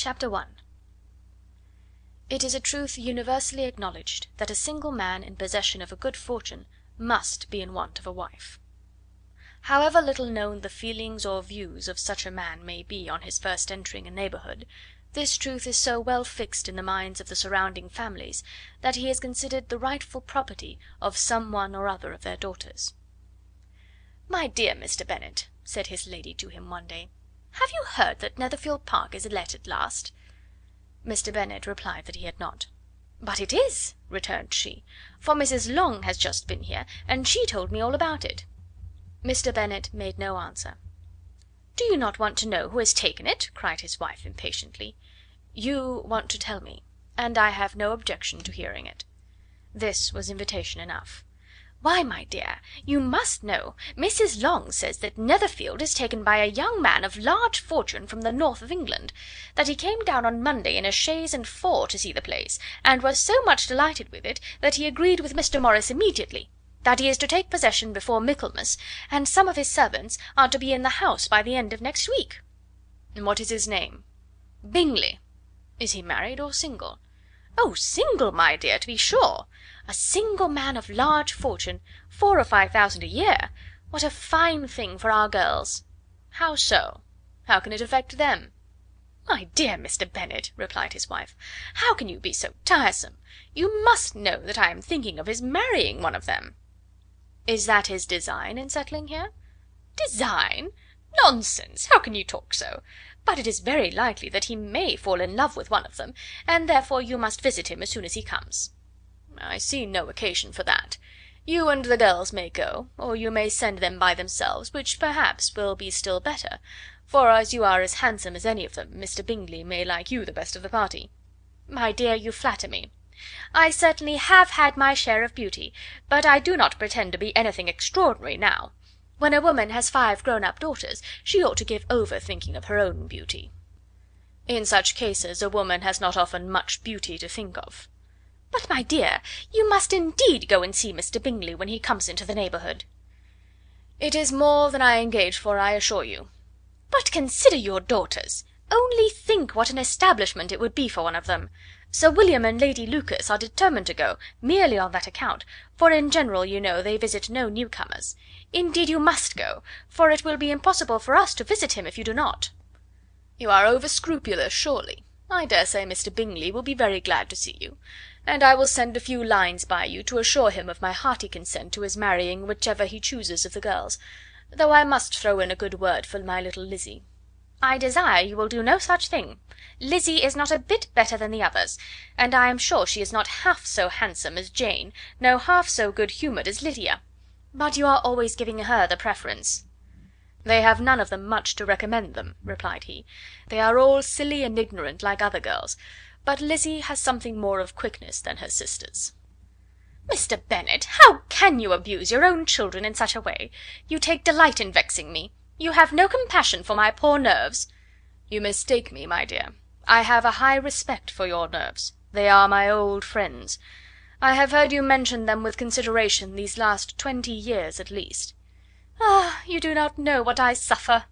Chapter 1. It is a truth universally acknowledged that a single man in possession of a good fortune must be in want of a wife. However little known the feelings or views of such a man may be on his first entering a neighbourhood, this truth is so well fixed in the minds of the surrounding families that he is considered the rightful property of some one or other of their daughters. "My dear Mr. Bennet," said his lady to him one day, "have you heard that Netherfield Park is let at last?" Mr. Bennet replied that he had not. "But it is," returned she, "for Mrs. Long has just been here, and she told me all about it." Mr. Bennet made no answer. "Do you not want to know who has taken it?" cried his wife impatiently. "You want to tell me, and I have no objection to hearing it." This was invitation enough. "Why, my dear, you must know. Mrs. Long says that Netherfield is taken by a young man of large fortune from the north of England; that he came down on Monday in a chaise and four to see the place, and was so much delighted with it that he agreed with Mr. Morris immediately; that he is to take possession before Michaelmas, and some of his servants are to be in the house by the end of next week." "And what is his name?" "Bingley." "Is he married or single?" "Oh, single, my dear, to be sure. A single man of large fortune, 4,000 or 5,000 a year. What a fine thing for our girls!" "How so? How can it affect them?" "My dear Mr. Bennet," replied his wife, "how can you be so tiresome? You must know that I am thinking of his marrying one of them." "Is that his design in settling here?" "Design? Nonsense! How can you talk so? But it is very likely that he may fall in love with one of them, and therefore you must visit him as soon as he comes." "I see no occasion for that. You and the girls may go, or you may send them by themselves, which perhaps will be still better, for as you are as handsome as any of them, Mr. Bingley may like you the best of the party." "My dear, you flatter me. I certainly have had my share of beauty, but I do not pretend to be anything extraordinary now. When a woman has 5 grown up daughters, she ought to give over thinking of her own beauty." "In such cases a woman has not often much beauty to think of." "But, my dear, you must indeed go and see Mr. Bingley when he comes into the neighbourhood." "It is more than I engaged for, I assure you." "But consider your daughters. Only think what an establishment it would be for one of them. Sir William and Lady Lucas are determined to go, merely on that account, for in general, you know, they visit no newcomers. Indeed you must go, for it will be impossible for us to visit him if you do not." "You are over scrupulous, surely. I dare say Mr. Bingley will be very glad to see you, and I will send a few lines by you to assure him of my hearty consent to his marrying whichever he chooses of the girls, though I must throw in a good word for my little Lizzy." "I desire you will do no such thing. Lizzy is not a bit better than the others, and I am sure she is not half so handsome as Jane, no half so good humoured as Lydia. But you are always giving her the preference." "They have none of them much to recommend them," replied he. "They are all silly and ignorant like other girls, but Lizzy has something more of quickness than her sisters." "Mr. Bennet, how can you abuse your own children in such a way? You take delight in vexing me. You have no compassion for my poor nerves." "You mistake me, my dear. I have a high respect for your nerves. They are my old friends. I have heard you mention them with consideration these last 20 years at least." "Ah, you do not know what I suffer."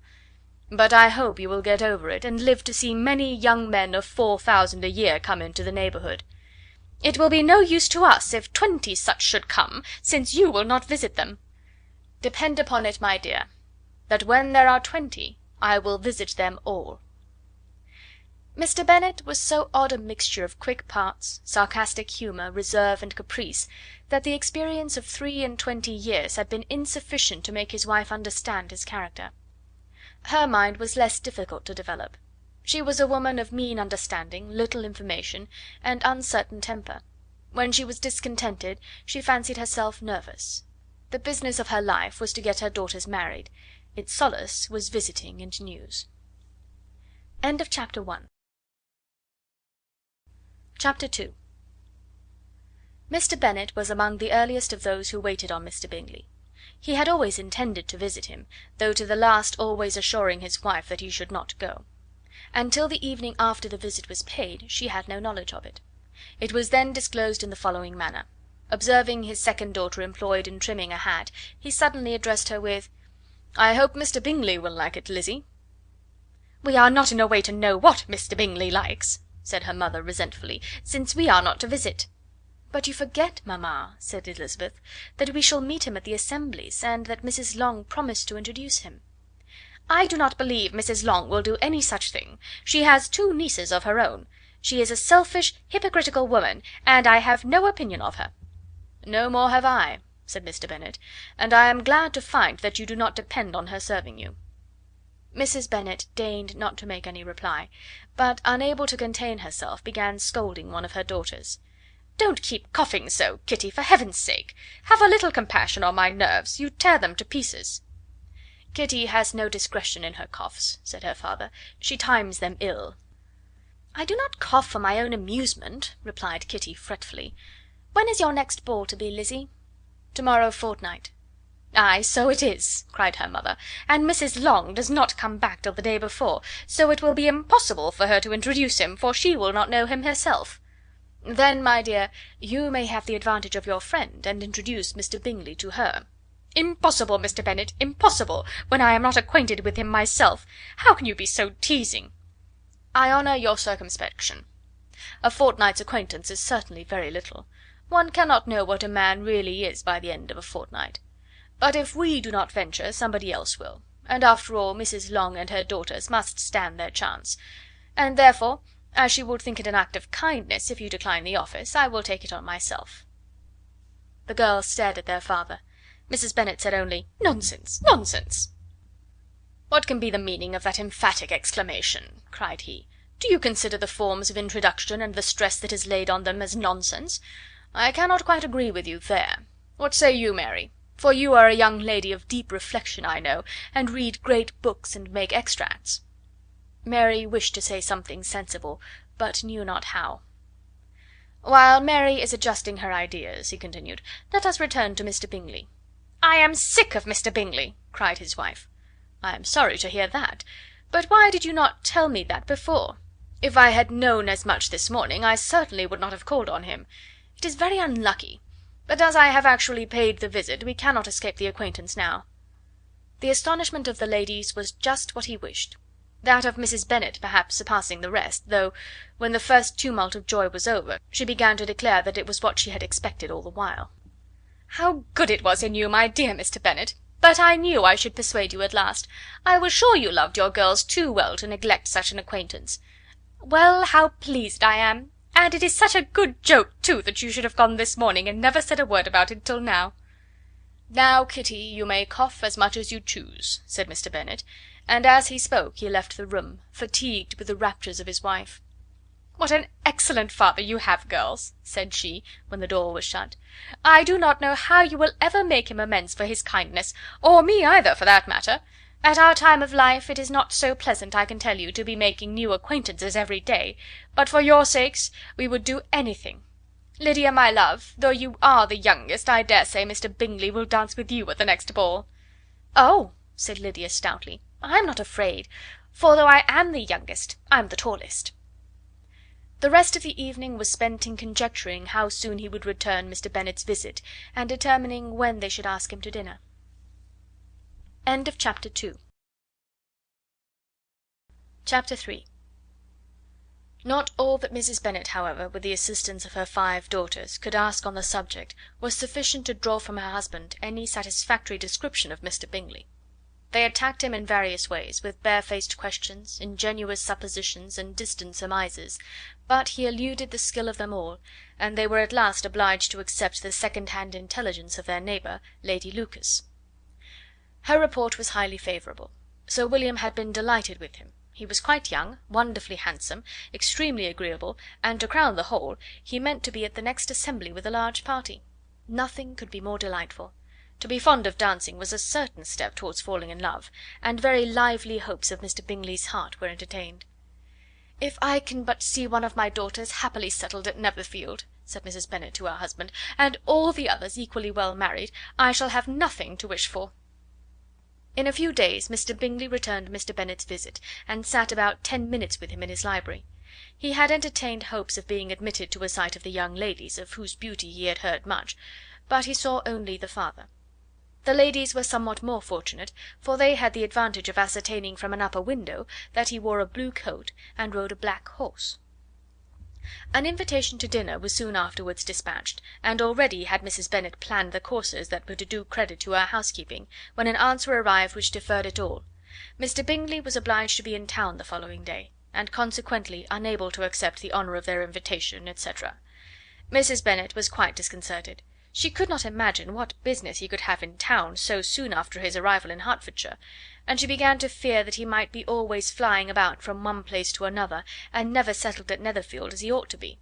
"But I hope you will get over it, and live to see many young men of 4,000 a year come into the neighbourhood." "It will be no use to us if 20 such should come, since you will not visit them." "Depend upon it, my dear, that when there are 20 I will visit them all." Mr. Bennet was so odd a mixture of quick parts, sarcastic humour, reserve, and caprice, that the experience of 23 years had been insufficient to make his wife understand his character. Her mind was less difficult to develop. She was a woman of mean understanding, little information, and uncertain temper. When she was discontented, she fancied herself nervous. The business of her life was to get her daughters married. Its solace was visiting and news. End of chapter 1. Chapter 2. Mr. Bennet was among the earliest of those who waited on Mr. Bingley. He had always intended to visit him, though to the last always assuring his wife that he should not go. Until the evening after the visit was paid, she had no knowledge of it. It was then disclosed in the following manner. Observing his second daughter employed in trimming a hat, he suddenly addressed her with: "I hope Mr. Bingley will like it, Lizzy." "We are not in a way to know what Mr. Bingley likes," said her mother resentfully, "since we are not to visit." "But you forget, mamma," said Elizabeth, "that we shall meet him at the assemblies, and that Mrs. Long promised to introduce him." "I do not believe Mrs. Long will do any such thing. She has 2 nieces of her own. She is a selfish, hypocritical woman, and I have no opinion of her." "No more have I," said Mr. Bennet, "and I am glad to find that you do not depend on her serving you." Mrs. Bennet deigned not to make any reply, but, unable to contain herself, began scolding one of her daughters. "Don't keep coughing so, Kitty, for heaven's sake! Have a little compassion on my nerves, you tear them to pieces." "Kitty has no discretion in her coughs," said her father; "she times them ill." "I do not cough for my own amusement," replied Kitty fretfully. "When is your next ball to be, Lizzie?" "To-morrow fortnight." "Ay, so it is," cried her mother, "and Mrs. Long does not come back till the day before, so it will be impossible for her to introduce him, for she will not know him herself." "Then, my dear, you may have the advantage of your friend, and introduce Mr. Bingley to her." "Impossible, Mr. Bennet, impossible, when I am not acquainted with him myself. How can you be so teasing?" "I honour your circumspection. A fortnight's acquaintance is certainly very little. One cannot know what a man really is by the end of a fortnight. But if we do not venture, somebody else will, and after all Mrs. Long and her daughters must stand their chance; and therefore, as she would think it an act of kindness if you decline the office, I will take it on myself." The girls stared at their father. Mrs. Bennet said only, "Nonsense, nonsense!" "What can be the meaning of that emphatic exclamation?" cried he. "Do you consider the forms of introduction, and the stress that is laid on them, as nonsense? I cannot quite agree with you there. What say you, Mary? For you are a young lady of deep reflection, I know, and read great books and make extracts." Mary wished to say something sensible, but knew not how. "While Mary is adjusting her ideas," he continued, "let us return to Mr. Bingley." "I am sick of Mr. Bingley," cried his wife. "I am sorry to hear that. But why did you not tell me that before? If I had known as much this morning, I certainly would not have called on him. It is very unlucky, but as I have actually paid the visit, we cannot escape the acquaintance now." The astonishment of the ladies was just what he wished; that of Mrs. Bennet perhaps surpassing the rest, though, when the first tumult of joy was over, she began to declare that it was what she had expected all the while. "How good it was in you, my dear Mr. Bennet! But I knew I should persuade you at last. I was sure you loved your girls too well to neglect such an acquaintance. Well, how pleased I am! And it is such a good joke, too, that you should have gone this morning, and never said a word about it till now." "Now, Kitty, you may cough as much as you choose," said Mr. Bennet, and as he spoke he left the room, fatigued with the raptures of his wife. "What an excellent father you have, girls," said she, when the door was shut. "I do not know how you will ever make him amends for his kindness, or me either, for that matter. At our time of life it is not so pleasant, I can tell you, to be making new acquaintances every day, but for your sakes we would do anything. Lydia, my love, though you are the youngest, I dare say Mr. Bingley will dance with you at the next ball." "Oh," said Lydia stoutly, "I'm not afraid, for though I am the youngest, I'm the tallest." The rest of the evening was spent in conjecturing how soon he would return Mr. Bennet's visit, and determining when they should ask him to dinner. Chapter 3. Not all that Mrs. Bennet, however, with the assistance of her 5 daughters, could ask on the subject was sufficient to draw from her husband any satisfactory description of Mr. Bingley. They attacked him in various ways, with barefaced questions, ingenuous suppositions, and distant surmises, but he eluded the skill of them all, and they were at last obliged to accept the second-hand intelligence of their neighbour, Lady Lucas. Her report was highly favourable. Sir William had been delighted with him. He was quite young, wonderfully handsome, extremely agreeable, and to crown the whole, he meant to be at the next assembly with a large party. Nothing could be more delightful. To be fond of dancing was a certain step towards falling in love, and very lively hopes of Mr. Bingley's heart were entertained. "If I can but see one of my daughters happily settled at Netherfield," said Mrs. Bennet to her husband, "and all the others equally well married, I shall have nothing to wish for." In a few days Mr. Bingley returned Mr. Bennet's visit, and sat about 10 minutes with him in his library. He had entertained hopes of being admitted to a sight of the young ladies, of whose beauty he had heard much, but he saw only the father. The ladies were somewhat more fortunate, for they had the advantage of ascertaining from an upper window that he wore a blue coat and rode a black horse. An invitation to dinner was soon afterwards dispatched, and already had Mrs. Bennet planned the courses that were to do credit to her housekeeping, when an answer arrived which deferred it all. Mr. Bingley was obliged to be in town the following day, and consequently unable to accept the honour of their invitation, etc. Mrs. Bennet was quite disconcerted. She could not imagine what business he could have in town so soon after his arrival in Hertfordshire, and she began to fear that he might be always flying about from one place to another, and never settled at Netherfield as he ought to be.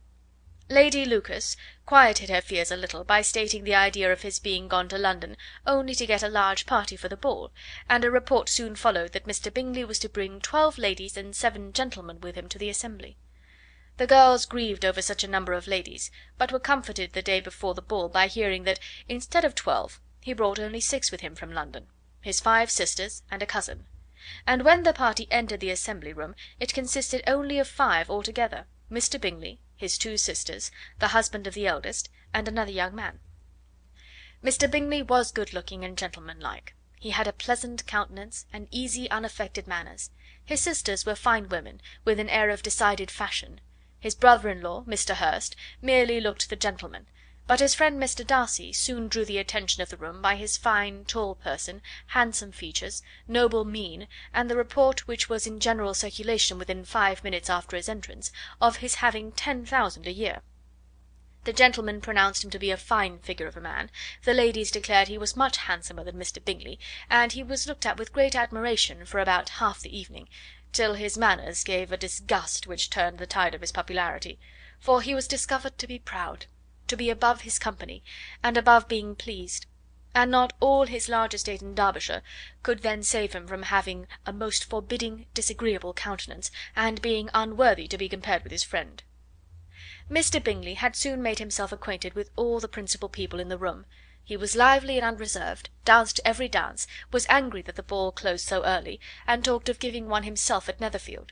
Lady Lucas quieted her fears a little by stating the idea of his being gone to London only to get a large party for the ball, and a report soon followed that Mr. Bingley was to bring 12 ladies and 7 gentlemen with him to the assembly. The girls grieved over such a number of ladies, but were comforted the day before the ball by hearing that, instead of 12, he brought only 6 with him from London, his 5 sisters and a cousin; and when the party entered the assembly room it consisted only of 5 altogether, Mr. Bingley, his 2 sisters, the husband of the eldest, and another young man. Mr. Bingley was good looking and gentlemanlike. He had a pleasant countenance and easy unaffected manners. His sisters were fine women, with an air of decided fashion. His brother-in-law, Mr. Hurst, merely looked the gentleman, but his friend Mr. Darcy soon drew the attention of the room by his fine tall person, handsome features, noble mien, and the report which was in general circulation within 5 minutes after his entrance, of his having 10,000 a year. The gentlemen pronounced him to be a fine figure of a man, the ladies declared he was much handsomer than Mr. Bingley, and he was looked at with great admiration for about half the evening, till his manners gave a disgust which turned the tide of his popularity, for he was discovered to be proud, to be above his company, and above being pleased, and not all his large estate in Derbyshire could then save him from having a most forbidding, disagreeable countenance, and being unworthy to be compared with his friend. Mr. Bingley had soon made himself acquainted with all the principal people in the room. He was lively and unreserved, danced every dance, was angry that the ball closed so early, and talked of giving one himself at Netherfield.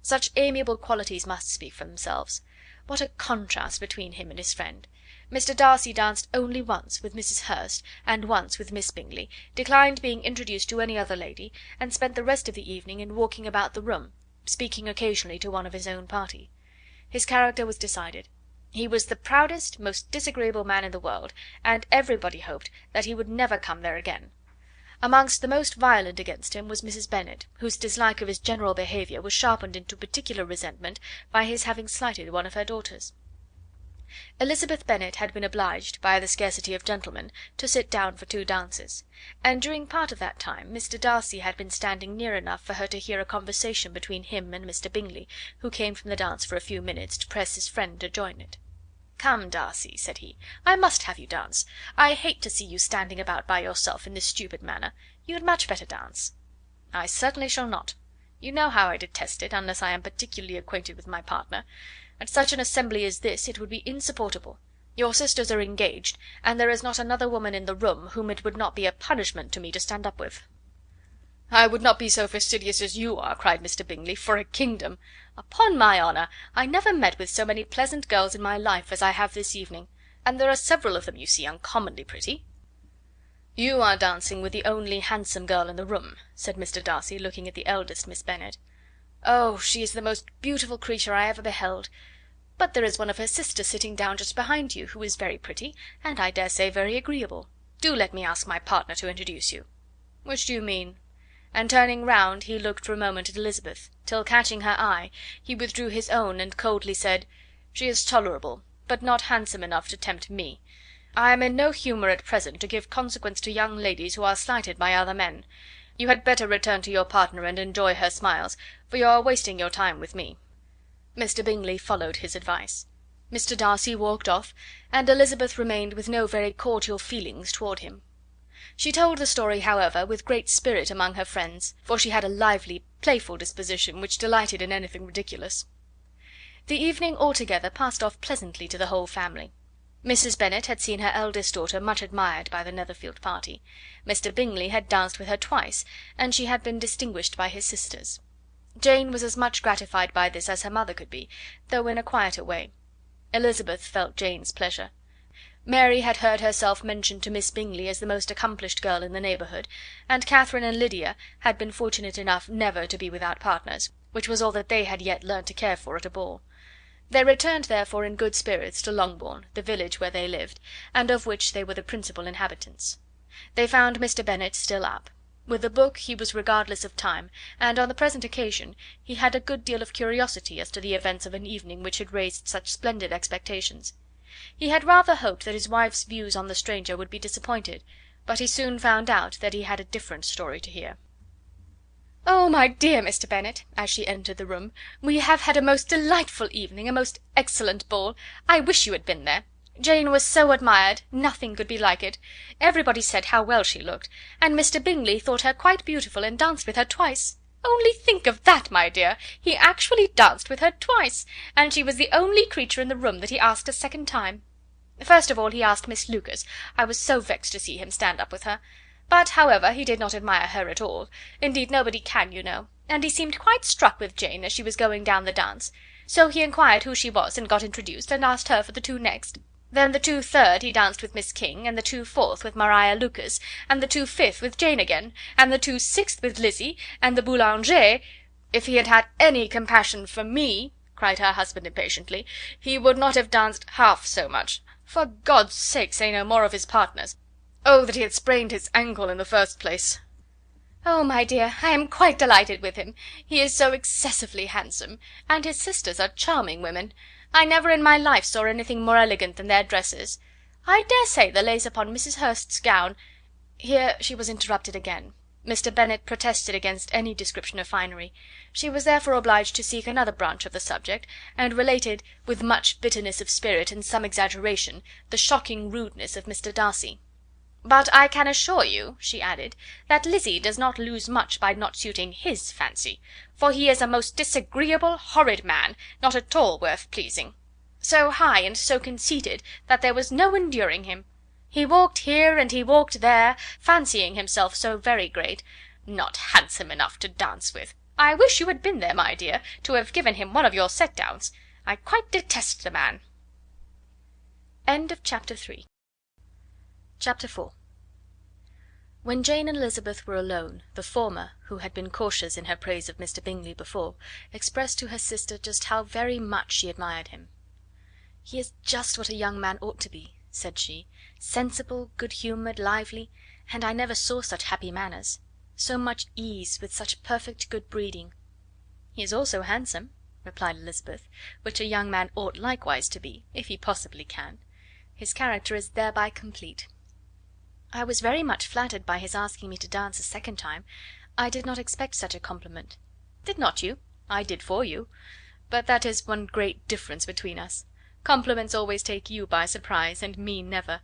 Such amiable qualities must speak for themselves. What a contrast between him and his friend! Mr. Darcy danced only once with Mrs. Hurst, and once with Miss Bingley, declined being introduced to any other lady, and spent the rest of the evening in walking about the room, speaking occasionally to one of his own party. His character was decided. He was the proudest, most disagreeable man in the world, and everybody hoped that he would never come there again. Amongst the most violent against him was Mrs. Bennet, whose dislike of his general behaviour was sharpened into particular resentment by his having slighted one of her daughters. Elizabeth Bennet had been obliged, by the scarcity of gentlemen, to sit down for 2 dances, and during part of that time Mr. Darcy had been standing near enough for her to hear a conversation between him and Mr. Bingley, who came from the dance for a few minutes to press his friend to join it. "Come, Darcy," said he, "I must have you dance. I hate to see you standing about by yourself in this stupid manner. You had much better dance." "I certainly shall not. You know how I detest it, unless I am particularly acquainted with my partner. At such an assembly as this it would be insupportable. Your sisters are engaged, and there is not another woman in the room whom it would not be a punishment to me to stand up with." "I would not be so fastidious as you are," cried Mr. Bingley, "for a kingdom. Upon my honour, I never met with so many pleasant girls in my life as I have this evening, and there are several of them, you see, uncommonly pretty." "You are dancing with the only handsome girl in the room," said Mr. Darcy, looking at the eldest Miss Bennet. "Oh, she is the most beautiful creature I ever beheld. But there is one of her sisters sitting down just behind you, who is very pretty, and I dare say very agreeable. Do let me ask my partner to introduce you." "Which do you mean?" And turning round he looked for a moment at Elizabeth, till catching her eye, he withdrew his own and coldly said, "She is tolerable, but not handsome enough to tempt me. I am in no humour at present to give consequence to young ladies who are slighted by other men. You had better return to your partner and enjoy her smiles, for you are wasting your time with me." Mr. Bingley followed his advice. Mr. Darcy walked off, and Elizabeth remained with no very cordial feelings toward him. She told the story, however, with great spirit among her friends, for she had a lively, playful disposition, which delighted in anything ridiculous. The evening altogether passed off pleasantly to the whole family. Mrs. Bennet had seen her eldest daughter much admired by the Netherfield party. Mr. Bingley had danced with her twice, and she had been distinguished by his sisters. Jane was as much gratified by this as her mother could be, though in a quieter way. Elizabeth felt Jane's pleasure. Mary had heard herself mentioned to Miss Bingley as the most accomplished girl in the neighbourhood, and Catherine and Lydia had been fortunate enough never to be without partners, which was all that they had yet learnt to care for at a ball. They returned therefore in good spirits to Longbourn, the village where they lived, and of which they were the principal inhabitants. They found Mr. Bennet still up. With a book he was regardless of time, and on the present occasion he had a good deal of curiosity as to the events of an evening which had raised such splendid expectations. He had rather hoped that his wife's views on the stranger would be disappointed, but he soon found out that he had a different story to hear. "Oh, my dear Mr. Bennet," as she entered the room, "we have had a most delightful evening, a most excellent ball. I wish you had been there. Jane was so admired, nothing could be like it. Everybody said how well she looked, and Mr. Bingley thought her quite beautiful, and danced with her twice. Only think of that, my dear! He actually danced with her twice, and she was the only creature in the room that he asked a second time. First of all he asked Miss Lucas. I was so vexed to see him stand up with her. But, however, he did not admire her at all. Indeed, nobody can, you know, and he seemed quite struck with Jane as she was going down the dance. So he inquired who she was, and got introduced, and asked her for the two next. Then the 2/3 he danced with Miss King, and the 2/4 with Maria Lucas, and the 2/5 with Jane again, and the 2/6 with Lizzie, and the Boulanger—" "If he had had any compassion for me," cried her husband impatiently, "he would not have danced half so much. For God's sake say no more of his partners. Oh, that he had sprained his ankle in the first place!" "Oh, my dear, I am quite delighted with him. He is so excessively handsome, and his sisters are charming women. I never in my life saw anything more elegant than their dresses. I dare say the lace upon Mrs. Hurst's gown—" Here she was interrupted again. Mr. Bennet protested against any description of finery. She was therefore obliged to seek another branch of the subject, and related, with much bitterness of spirit and some exaggeration, the shocking rudeness of Mr. Darcy. "But I can assure you," she added, "that Lizzie does not lose much by not suiting his fancy, for he is a most disagreeable, horrid man, not at all worth pleasing. So high and so conceited that there was no enduring him. He walked here and he walked there, fancying himself so very great. Not handsome enough to dance with. I wish you had been there, my dear, to have given him one of your set downs. I quite detest the man." Chapter 4. When Jane and Elizabeth were alone, the former, who had been cautious in her praise of Mr. Bingley before, expressed to her sister just how very much she admired him. "He is just what a young man ought to be," said she, "sensible, good-humoured, lively, and I never saw such happy manners. So much ease, with such perfect good breeding." "He is also handsome," replied Elizabeth, "which a young man ought likewise to be, if he possibly can. His character is thereby complete." "I was very much flattered by his asking me to dance a second time. I did not expect such a compliment." "Did not you? I did for you. But that is one great difference between us. Compliments always take you by surprise, and me never.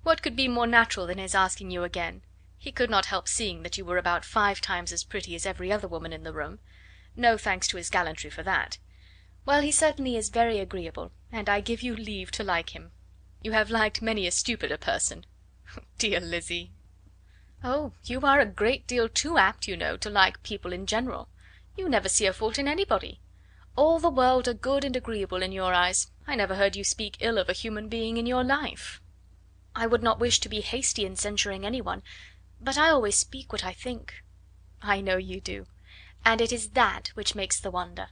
What could be more natural than his asking you again? He could not help seeing that you were about 5 times as pretty as every other woman in the room. No thanks to his gallantry for that. Well, he certainly is very agreeable, and I give you leave to like him. You have liked many a stupider person." "Dear Lizzie!" "Oh, you are a great deal too apt, you know, to like people in general. You never see a fault in anybody. All the world are good and agreeable in your eyes. I never heard you speak ill of a human being in your life." "I would not wish to be hasty in censuring any one, but I always speak what I think." "I know you do, and it is that which makes the wonder.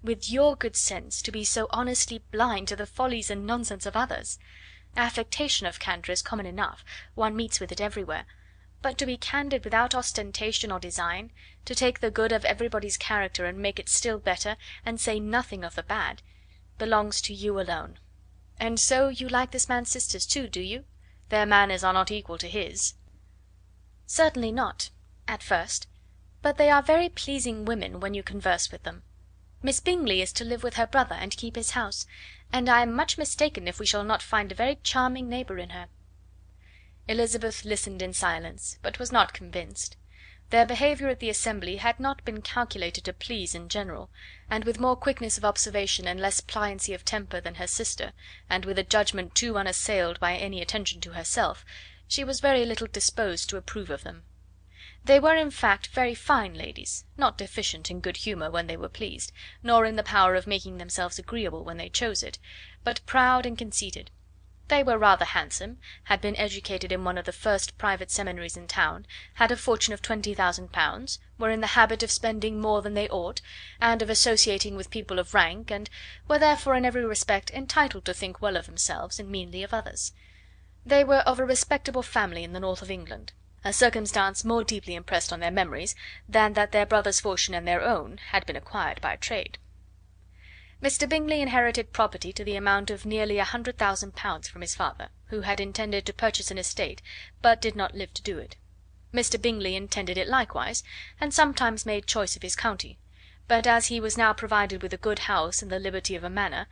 With your good sense, to be so honestly blind to the follies and nonsense of others. Affectation of candour is common enough, one meets with it everywhere, but to be candid without ostentation or design, to take the good of everybody's character and make it still better, and say nothing of the bad, belongs to you alone. And so you like this man's sisters too, do you? Their manners are not equal to his." "Certainly not, at first, but they are very pleasing women when you converse with them. Miss Bingley is to live with her brother and keep his house, and I am much mistaken if we shall not find a very charming neighbour in her." Elizabeth listened in silence, but was not convinced. Their behaviour at the assembly had not been calculated to please in general, and with more quickness of observation and less pliancy of temper than her sister, and with a judgment too unassailed by any attention to herself, she was very little disposed to approve of them. They were, in fact, very fine ladies, not deficient in good humour when they were pleased, nor in the power of making themselves agreeable when they chose it, but proud and conceited. They were rather handsome, had been educated in one of the first private seminaries in town, had a fortune of £20,000, were in the habit of spending more than they ought, and of associating with people of rank, and were therefore in every respect entitled to think well of themselves and meanly of others. They were of a respectable family in the north of England, a circumstance more deeply impressed on their memories than that their brother's fortune and their own had been acquired by trade. Mr. Bingley inherited property to the amount of nearly £100,000 from his father, who had intended to purchase an estate, but did not live to do it. Mr. Bingley intended it likewise, and sometimes made choice of his county; but as he was now provided with a good house and the liberty of a manor,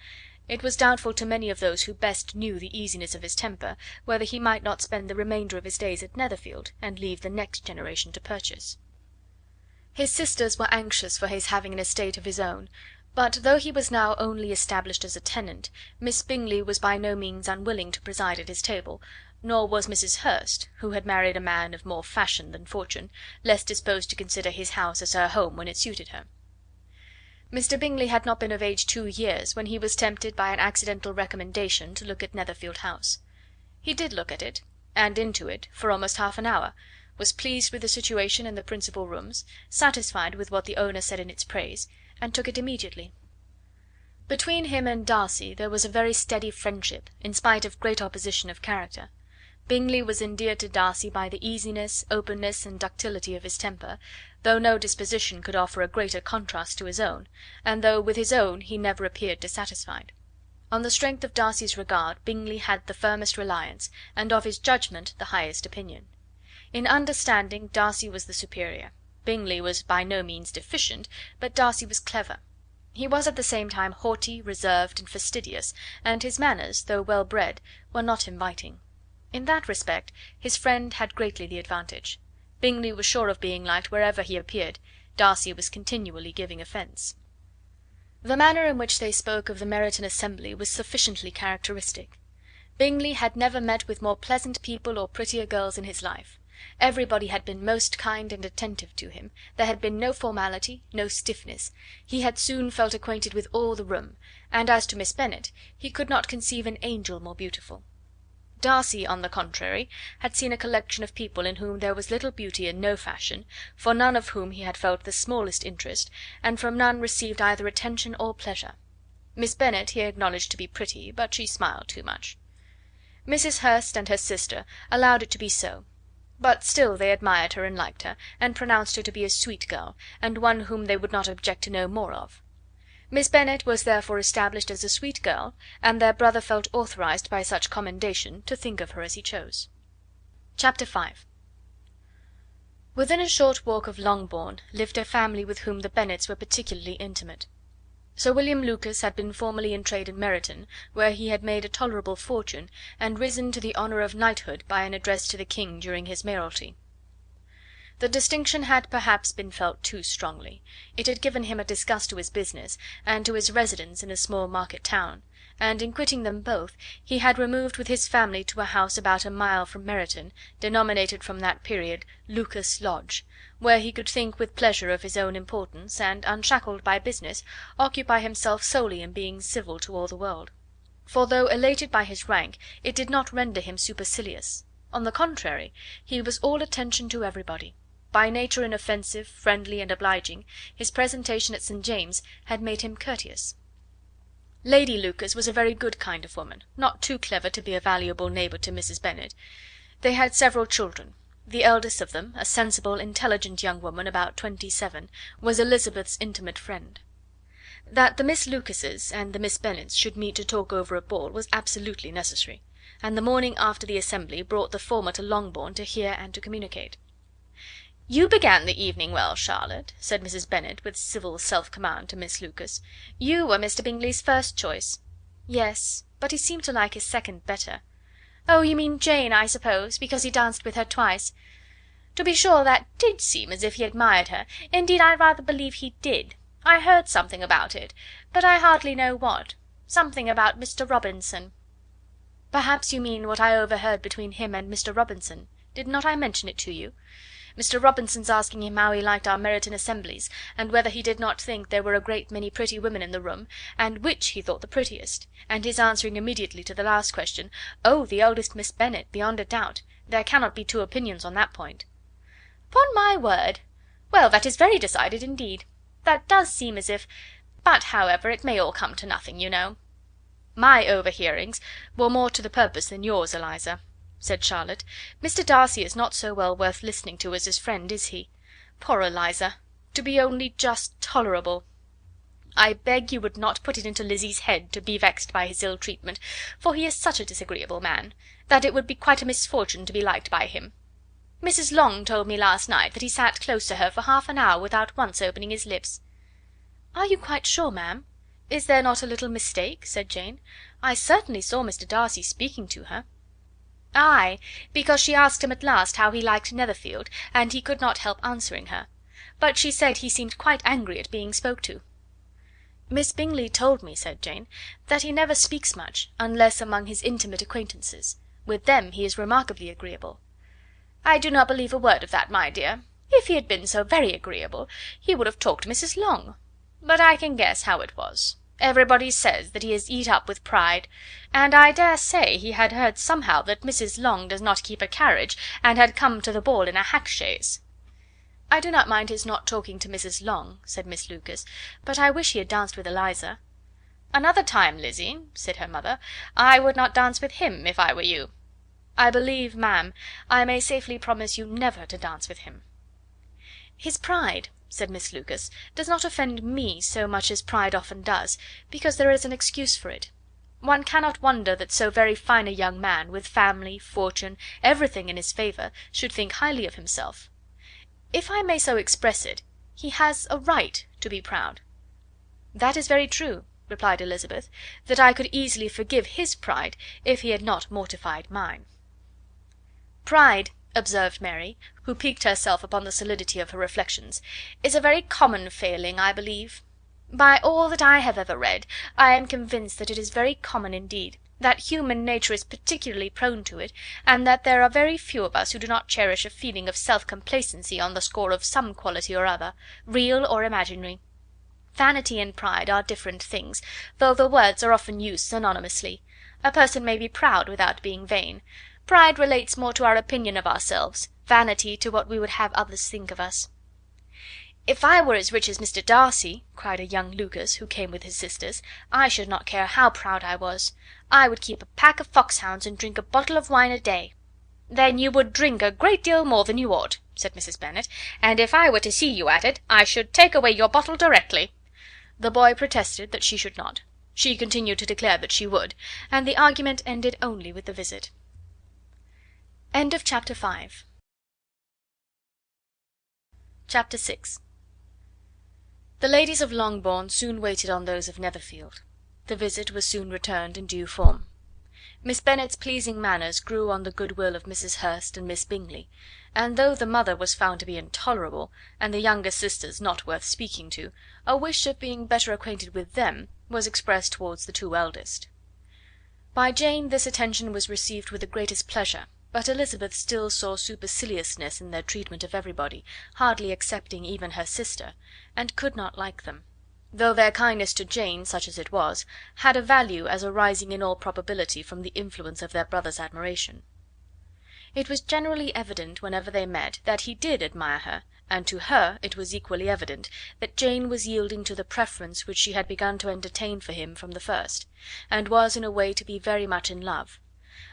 it was doubtful to many of those who best knew the easiness of his temper whether he might not spend the remainder of his days at Netherfield, and leave the next generation to purchase. His sisters were anxious for his having an estate of his own, but though he was now only established as a tenant, Miss Bingley was by no means unwilling to preside at his table, nor was Mrs. Hurst, who had married a man of more fashion than fortune, less disposed to consider his house as her home when it suited her. Mr. Bingley had not been of age 2 years when he was tempted by an accidental recommendation to look at Netherfield House. He did look at it, and into it, for almost half an hour, was pleased with the situation and the principal rooms, satisfied with what the owner said in its praise, and took it immediately. Between him and Darcy there was a very steady friendship, in spite of great opposition of character. Bingley was endeared to Darcy by the easiness, openness, and ductility of his temper, though no disposition could offer a greater contrast to his own, and though with his own he never appeared dissatisfied. On the strength of Darcy's regard Bingley had the firmest reliance, and of his judgment the highest opinion. In understanding Darcy was the superior. Bingley was by no means deficient, but Darcy was clever. He was at the same time haughty, reserved, and fastidious, and his manners, though well bred, were not inviting. In that respect his friend had greatly the advantage. Bingley was sure of being liked wherever he appeared; Darcy was continually giving offence. The manner in which they spoke of the Meryton assembly was sufficiently characteristic. Bingley had never met with more pleasant people or prettier girls in his life. Everybody had been most kind and attentive to him, there had been no formality, no stiffness, he had soon felt acquainted with all the room, and as to Miss Bennet, he could not conceive an angel more beautiful. Darcy, on the contrary, had seen a collection of people in whom there was little beauty and no fashion, for none of whom he had felt the smallest interest, and from none received either attention or pleasure. Miss Bennet he acknowledged to be pretty, but she smiled too much. Mrs. Hurst and her sister allowed it to be so, but still they admired her and liked her, and pronounced her to be a sweet girl, and one whom they would not object to know more of. Miss Bennet was therefore established as a sweet girl, and their brother felt authorized by such commendation to think of her as he chose. Chapter 5. Within a short walk of Longbourn lived a family with whom the Bennets were particularly intimate. Sir William Lucas had been formerly in trade in Meryton, where he had made a tolerable fortune, and risen to the honour of knighthood by an address to the King during his mayoralty. The distinction had perhaps been felt too strongly. It had given him a disgust to his business, and to his residence in a small market town, and in quitting them both he had removed with his family to a house about a mile from Meryton, denominated from that period Lucas Lodge, where he could think with pleasure of his own importance, and, unshackled by business, occupy himself solely in being civil to all the world. For though elated by his rank, it did not render him supercilious. On the contrary, he was all attention to everybody. By nature inoffensive, friendly, and obliging, his presentation at St. James's had made him courteous. Lady Lucas was a very good kind of woman, not too clever to be a valuable neighbour to Mrs. Bennet. They had several children. The eldest of them, a sensible, intelligent young woman about 27, was Elizabeth's intimate friend. That the Miss Lucases and the Miss Bennets should meet to talk over a ball was absolutely necessary, and the morning after the assembly brought the former to Longbourn to hear and to communicate. "You began the evening well, Charlotte," said Mrs. Bennet, with civil self-command, to Miss Lucas. "You were Mr. Bingley's first choice." "Yes, but he seemed to like his second better." "Oh, you mean Jane, I suppose, because he danced with her twice. To be sure, that did seem as if he admired her. Indeed, I rather believe he did. I heard something about it, but I hardly know what. Something about Mr. Robinson." "Perhaps you mean what I overheard between him and Mr. Robinson. Did not I mention it to you? Mr. Robinson's asking him how he liked our Meryton assemblies, and whether he did not think there were a great many pretty women in the room, and which he thought the prettiest, and his answering immediately to the last question, 'Oh, the eldest Miss Bennet, beyond a doubt. There cannot be two opinions on that point.'" "Upon my word! Well, that is very decided indeed. That does seem as if... but, however, it may all come to nothing, you know." "My overhearings were more to the purpose than yours, Eliza," said Charlotte. "Mr. Darcy is not so well worth listening to as his friend, is he? Poor Eliza! To be only just tolerable! I beg you would not put it into Lizzie's head to be vexed by his ill treatment, for he is such a disagreeable man, that it would be quite a misfortune to be liked by him. Mrs. Long told me last night that he sat close to her for half an hour without once opening his lips." "Are you quite sure, ma'am? Is there not a little mistake?" said Jane. "I certainly saw Mr. Darcy speaking to her." "Ay, because she asked him at last how he liked Netherfield, and he could not help answering her. But she said he seemed quite angry at being spoke to." "Miss Bingley told me," said Jane, "that he never speaks much, unless among his intimate acquaintances. With them he is remarkably agreeable." "I do not believe a word of that, my dear. If he had been so very agreeable, he would have talked to Mrs. Long. But I can guess how it was. Everybody says that he is eat up with pride, and I dare say he had heard somehow that Mrs. Long does not keep a carriage, and had come to the ball in a hack chaise." "I do not mind his not talking to Mrs. Long," said Miss Lucas, "but I wish he had danced with Eliza." "Another time, Lizzie," said her mother, "I would not dance with him, if I were you." "I believe, ma'am, I may safely promise you never to dance with him." "His pride," said Miss Lucas, "does not offend me so much as pride often does, because there is an excuse for it. One cannot wonder that so very fine a young man, with family, fortune, everything in his favour, should think highly of himself. If I may so express it, he has a right to be proud." "That is very true," replied Elizabeth, "that I could easily forgive his pride if he had not mortified mine." "Pride," observed Mary, who piqued herself upon the solidity of her reflections, "is a very common failing, I believe. By all that I have ever read, I am convinced that it is very common indeed, that human nature is particularly prone to it, and that there are very few of us who do not cherish a feeling of self complacency on the score of some quality or other, real or imaginary. Vanity and pride are different things, though the words are often used synonymously. A person may be proud without being vain. Pride relates more to our opinion of ourselves, vanity to what we would have others think of us." "If I were as rich as Mr. Darcy," cried a young Lucas, who came with his sisters, "I should not care how proud I was. I would keep a pack of foxhounds and drink a bottle of wine a day." "Then you would drink a great deal more than you ought," said Mrs. Bennet, "and if I were to see you at it, I should take away your bottle directly." The boy protested that she should not. She continued to declare that she would, and the argument ended only with the visit. Chapter 6. The ladies of Longbourn soon waited on those of Netherfield. The visit was soon returned in due form. Miss Bennet's pleasing manners grew on the goodwill of Mrs. Hurst and Miss Bingley, and though the mother was found to be intolerable, and the younger sisters not worth speaking to, a wish of being better acquainted with them was expressed towards the two eldest. By Jane this attention was received with the greatest pleasure, but Elizabeth still saw superciliousness in their treatment of everybody, hardly excepting even her sister, and could not like them; though their kindness to Jane, such as it was, had a value as arising in all probability from the influence of their brother's admiration. It was generally evident, whenever they met, that he did admire her, and to her it was equally evident that Jane was yielding to the preference which she had begun to entertain for him from the first, and was in a way to be very much in love;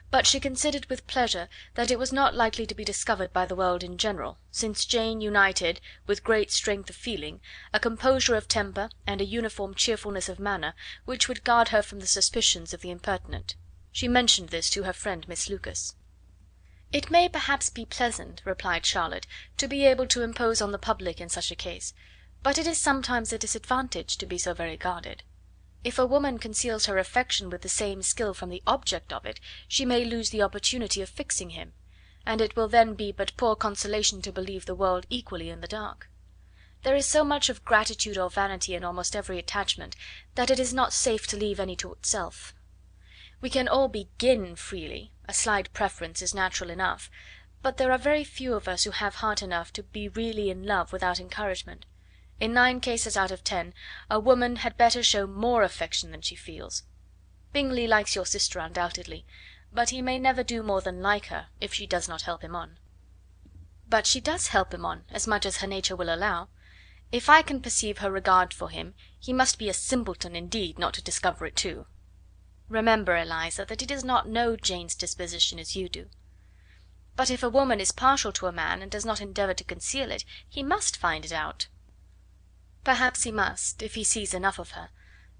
but she considered with pleasure that it was not likely to be discovered by the world in general, since Jane united, with great strength of feeling, a composure of temper and a uniform cheerfulness of manner, which would guard her from the suspicions of the impertinent. She mentioned this to her friend Miss Lucas. "It may perhaps be pleasant," replied Charlotte, "to be able to impose on the public in such a case, but it is sometimes a disadvantage to be so very guarded. If a woman conceals her affection with the same skill from the object of it, she may lose the opportunity of fixing him, and it will then be but poor consolation to believe the world equally in the dark. There is so much of gratitude or vanity in almost every attachment, that it is not safe to leave any to itself. We can all begin freely, a slight preference is natural enough, But there are very few of us who have heart enough to be really in love without encouragement. In 9 cases out of 10 a woman had better show more affection than she feels. Bingley likes your sister undoubtedly, but he may never do more than like her if she does not help him on." "But she does help him on, as much as her nature will allow. If I can perceive her regard for him, he must be a simpleton indeed not to discover it too. Remember, Eliza, that he does not know Jane's disposition as you do." "But if a woman is partial to a man, and does not endeavour to conceal it, he must find it out." "Perhaps he must, if he sees enough of her;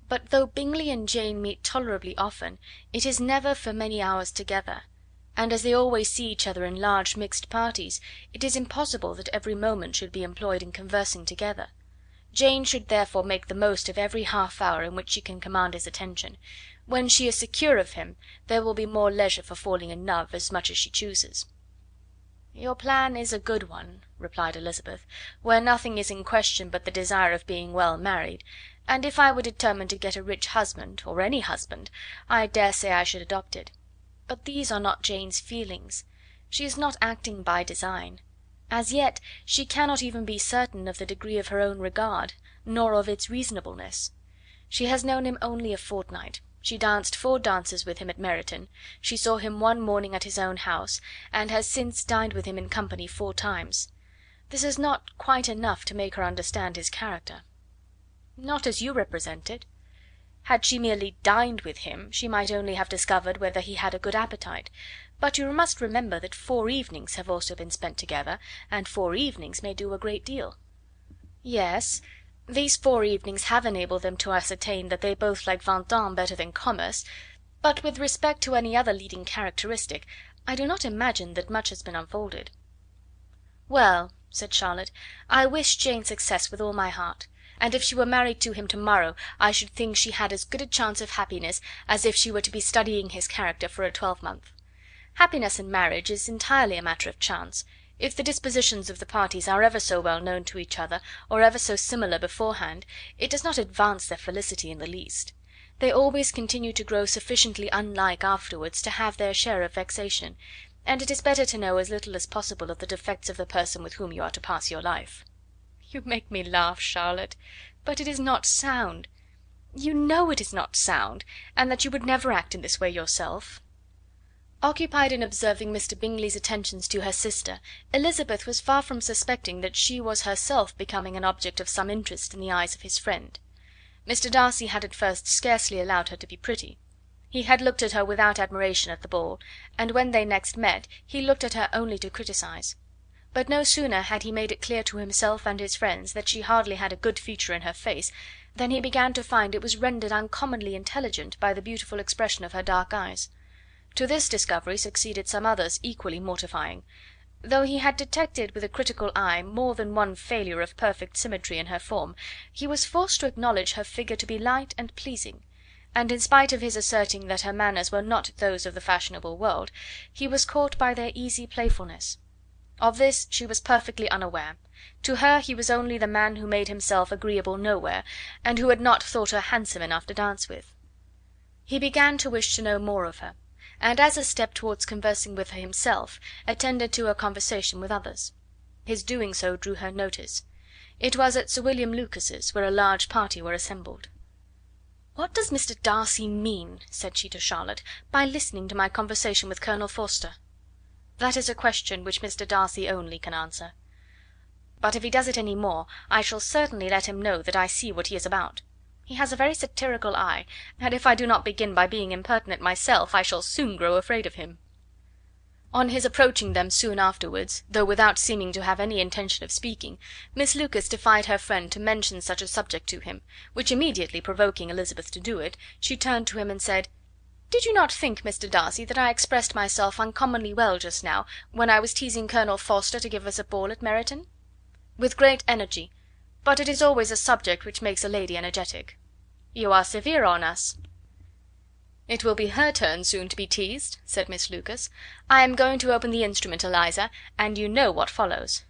but though Bingley and Jane meet tolerably often, it is never for many hours together, and as they always see each other in large mixed parties, it is impossible that every moment should be employed in conversing together. Jane should therefore make the most of every half hour in which she can command his attention. When she is secure of him, there will be more leisure for falling in love as much as she chooses." "Your plan is a good one," replied Elizabeth, "where nothing is in question but the desire of being well married, and if I were determined to get a rich husband, or any husband, I dare say I should adopt it. But these are not Jane's feelings. She is not acting by design. As yet she cannot even be certain of the degree of her own regard, nor of its reasonableness. She has known him only a fortnight. She danced 4 dances with him at Meryton, she saw him one morning at his own house, and has since dined with him in company 4 times. This is not quite enough to make her understand his character." "Not as you represent it. Had she merely dined with him, she might only have discovered whether he had a good appetite; but you must remember that 4 evenings have also been spent together, and 4 evenings may do a great deal." "Yes, these 4 evenings have enabled them to ascertain that they both like Vingt better than commerce, but with respect to any other leading characteristic, I do not imagine that much has been unfolded." "Well," said Charlotte, "I wish Jane success with all my heart, and if she were married to him to morrow I should think she had as good a chance of happiness as if she were to be studying his character for a 12-month. Happiness in marriage is entirely a matter of chance. If the dispositions of the parties are ever so well known to each other, or ever so similar beforehand, it does not advance their felicity in the least. They always continue to grow sufficiently unlike afterwards to have their share of vexation, and it is better to know as little as possible of the defects of the person with whom you are to pass your life." "You make me laugh, Charlotte, but it is not sound. You know it is not sound, and that you would never act in this way yourself." Occupied in observing Mr. Bingley's attentions to her sister, Elizabeth was far from suspecting that she was herself becoming an object of some interest in the eyes of his friend. Mr. Darcy had at first scarcely allowed her to be pretty. He had looked at her without admiration at the ball, and when they next met he looked at her only to criticise. But no sooner had he made it clear to himself and his friends that she hardly had a good feature in her face, than he began to find it was rendered uncommonly intelligent by the beautiful expression of her dark eyes. To this discovery succeeded some others equally mortifying. Though he had detected with a critical eye more than one failure of perfect symmetry in her form, he was forced to acknowledge her figure to be light and pleasing, and in spite of his asserting that her manners were not those of the fashionable world, he was caught by their easy playfulness. Of this she was perfectly unaware. To her he was only the man who made himself agreeable nowhere, and who had not thought her handsome enough to dance with. He began to wish to know more of her, and as a step towards conversing with her himself, attended to her conversation with others. His doing so drew her notice. It was at Sir William Lucas's, where a large party were assembled. "What does Mr. Darcy mean," said she to Charlotte, "by listening to my conversation with Colonel Forster?" "That is a question which Mr. Darcy only can answer. But if he does it any more, I shall certainly let him know that I see what he is about. He has a very satirical eye, and if I do not begin by being impertinent myself, I shall soon grow afraid of him." On his approaching them soon afterwards, though without seeming to have any intention of speaking, Miss Lucas defied her friend to mention such a subject to him, which immediately provoking Elizabeth to do it, she turned to him and said: "Did you not think, Mr. Darcy, that I expressed myself uncommonly well just now, when I was teasing Colonel Forster to give us a ball at Meryton?" "With great energy, but it is always a subject which makes a lady energetic." "You are severe on us." "It will be her turn soon to be teased," said Miss Lucas. "I am going to open the instrument, Eliza, and you know what follows."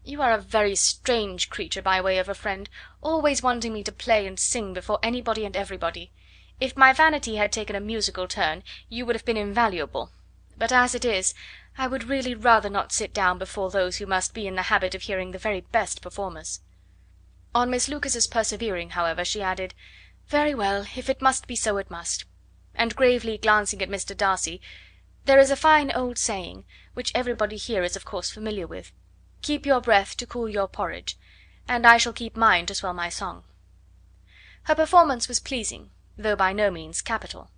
"You are a very strange creature by way of a friend, always wanting me to play and sing before anybody and everybody. If my vanity had taken a musical turn, you would have been invaluable. but as it is, I would really rather not sit down before those who must be in the habit of hearing the very best performers." On Miss Lucas's persevering, however, she added: "Very well, if it must be so, it must." And gravely glancing at Mr. Darcy: "There is a fine old saying, which everybody here is of course familiar with: 'Keep your breath to cool your porridge,' and I shall keep mine to swell my song." Her performance was pleasing, though by no means capital.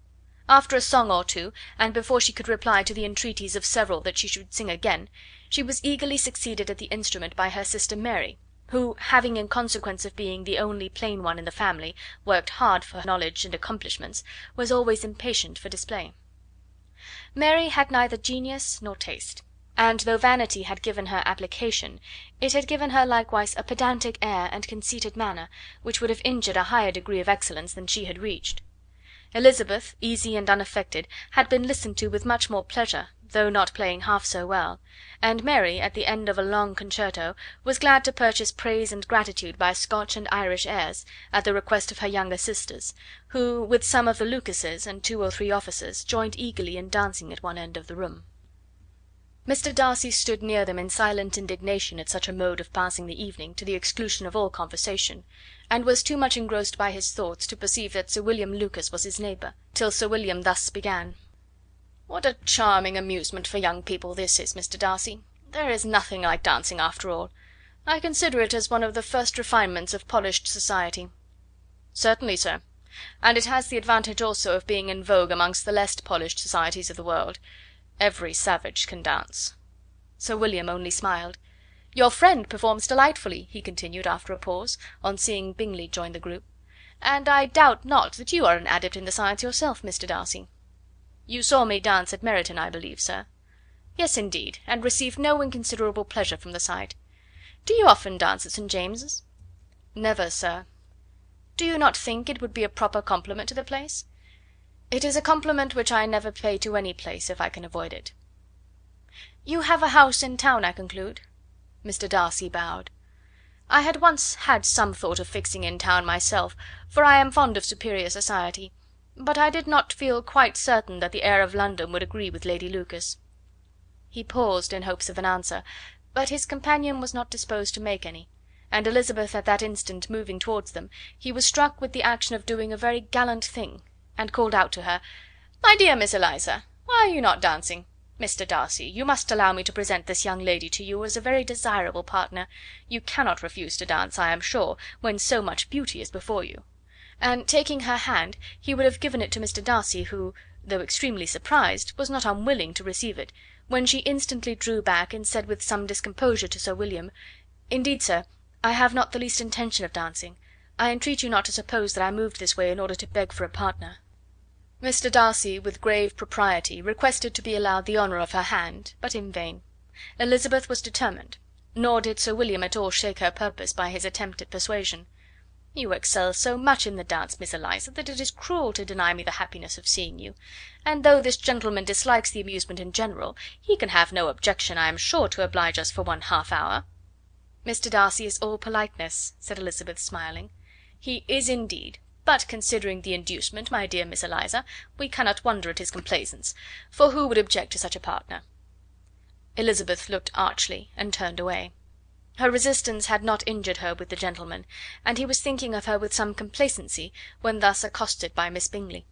After a song or two, and before she could reply to the entreaties of several that she should sing again, she was eagerly succeeded at the instrument by her sister Mary, who, having in consequence of being the only plain one in the family worked hard for knowledge and accomplishments, was always impatient for display. Mary had neither genius nor taste, and though vanity had given her application, it had given her likewise a pedantic air and conceited manner, which would have injured a higher degree of excellence than she had reached. Elizabeth, easy and unaffected, had been listened to with much more pleasure, though not playing half so well, and Mary, at the end of a long concerto, was glad to purchase praise and gratitude by Scotch and Irish airs, at the request of her younger sisters, who, with some of the Lucases and 2 or 3 officers, joined eagerly in dancing at one end of the room. Mr. Darcy stood near them in silent indignation at such a mode of passing the evening, to the exclusion of all conversation, and was too much engrossed by his thoughts to perceive that Sir William Lucas was his neighbour, till Sir William thus began: "What a charming amusement for young people this is, Mr. Darcy. There is nothing like dancing after all. I consider it as one of the first refinements of polished society." "Certainly, sir, and it has the advantage also of being in vogue amongst the less polished societies of the world. Every savage can dance." Sir William only smiled. "Your friend performs delightfully," he continued after a pause, on seeing Bingley join the group, "and I doubt not that you are an adept in the science yourself, Mr. Darcy." "You saw me dance at Meryton, I believe, sir?" "Yes, indeed, and received no inconsiderable pleasure from the sight. Do you often dance at St. James's?" "Never, sir." "Do you not think it would be a proper compliment to the place?" "It is a compliment which I never pay to any place, if I can avoid it." "You have a house in town, I conclude?" Mr. Darcy bowed. "I had once had some thought of fixing in town myself, for I am fond of superior society, but I did not feel quite certain that the air of London would agree with Lady Lucas." He paused in hopes of an answer, but his companion was not disposed to make any, and Elizabeth at that instant moving towards them, he was struck with the action of doing a very gallant thing, and called out to her: "My dear Miss Eliza, why are you not dancing? Mr. Darcy, you must allow me to present this young lady to you as a very desirable partner. You cannot refuse to dance, I am sure, when so much beauty is before you." And taking her hand, he would have given it to Mr. Darcy, who, though extremely surprised, was not unwilling to receive it, when she instantly drew back, and said with some discomposure to Sir William: "Indeed, sir, I have not the least intention of dancing. I entreat you not to suppose that I moved this way in order to beg for a partner." Mr. Darcy, with grave propriety, requested to be allowed the honour of her hand, but in vain. Elizabeth was determined, nor did Sir William at all shake her purpose by his attempt at persuasion. "You excel so much in the dance, Miss Eliza, that it is cruel to deny me the happiness of seeing you; and though this gentleman dislikes the amusement in general, he can have no objection, I am sure, to oblige us for 1/2 hour." "Mr. Darcy is all politeness," said Elizabeth, smiling. "He is indeed, but considering the inducement, my dear Miss Eliza, we cannot wonder at his complaisance, for who would object to such a partner?" Elizabeth looked archly, and turned away. Her resistance had not injured her with the gentleman, and he was thinking of her with some complacency, when thus accosted by Miss Bingley.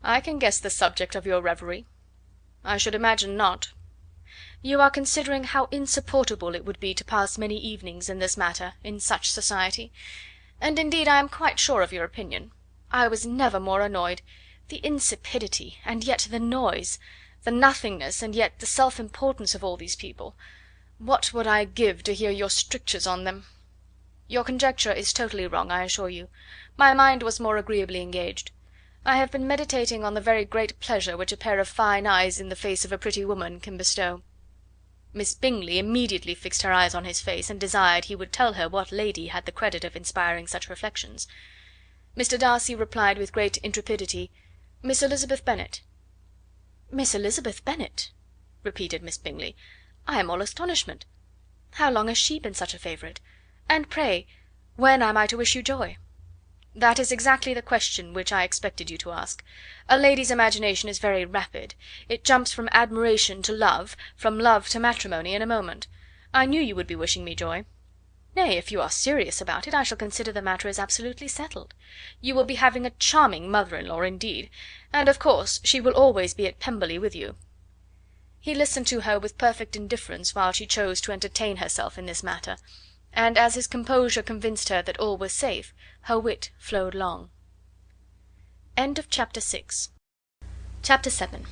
"I can guess the subject of your reverie." "I should imagine not." "You are considering how insupportable it would be to pass many evenings in this matter, in such society; and indeed I am quite sure of your opinion. I was never more annoyed. The insipidity, and yet the noise; the nothingness, and yet the self importance of all these people. What would I give to hear your strictures on them?" "Your conjecture is totally wrong, I assure you. My mind was more agreeably engaged. I have been meditating on the very great pleasure which a pair of fine eyes in the face of a pretty woman can bestow." Miss Bingley immediately fixed her eyes on his face, and desired he would tell her what lady had the credit of inspiring such reflections. Mr. Darcy replied with great intrepidity: "Miss Elizabeth Bennet." "Miss Elizabeth Bennet!" repeated Miss Bingley. "I am all astonishment. How long has she been such a favourite? And pray, when am I to wish you joy?" "That is exactly the question which I expected you to ask. A lady's imagination is very rapid. It jumps from admiration to love, from love to matrimony, in a moment. I knew you would be wishing me joy. Nay, if you are serious about it, I shall consider the matter as absolutely settled. You will be having a charming mother in law indeed, and of course she will always be at Pemberley with you." He listened to her with perfect indifference while she chose to entertain herself in this matter, and as his composure convinced her that all was safe, her wit flowed long. Chapter 7.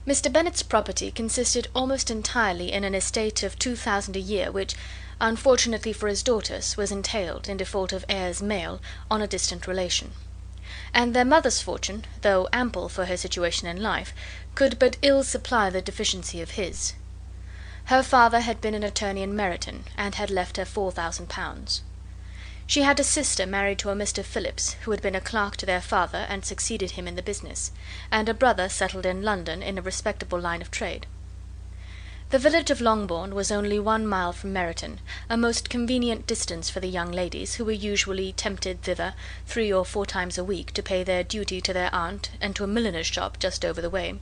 Mr. Bennet's property consisted almost entirely in an estate of 2,000 a year, which, unfortunately for his daughters, was entailed, in default of heirs male, on a distant relation; and their mother's fortune, though ample for her situation in life, could but ill supply the deficiency of his. Her father had been an attorney in Meryton, and had left her £4,000. She had a sister married to a Mr. Phillips, who had been a clerk to their father and succeeded him in the business, and a brother settled in London in a respectable line of trade. The village of Longbourn was only 1 mile from Meryton, a most convenient distance for the young ladies, who were usually tempted thither 3 or 4 times a week to pay their duty to their aunt and to a milliner's shop just over the way.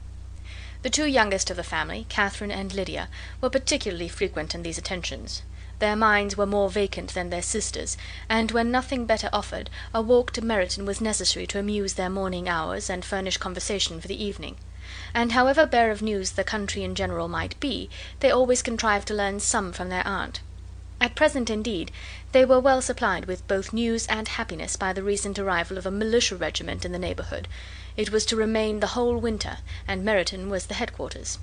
The 2 youngest of the family, Catherine and Lydia, were particularly frequent in these attentions. Their minds were more vacant than their sisters', and when nothing better offered, a walk to Meryton was necessary to amuse their morning hours and furnish conversation for the evening; and however bare of news the country in general might be, they always contrived to learn some from their aunt. At present, indeed, they were well supplied with both news and happiness by the recent arrival of a militia regiment in the neighbourhood. It was to remain the whole winter, and Meryton was the headquarters.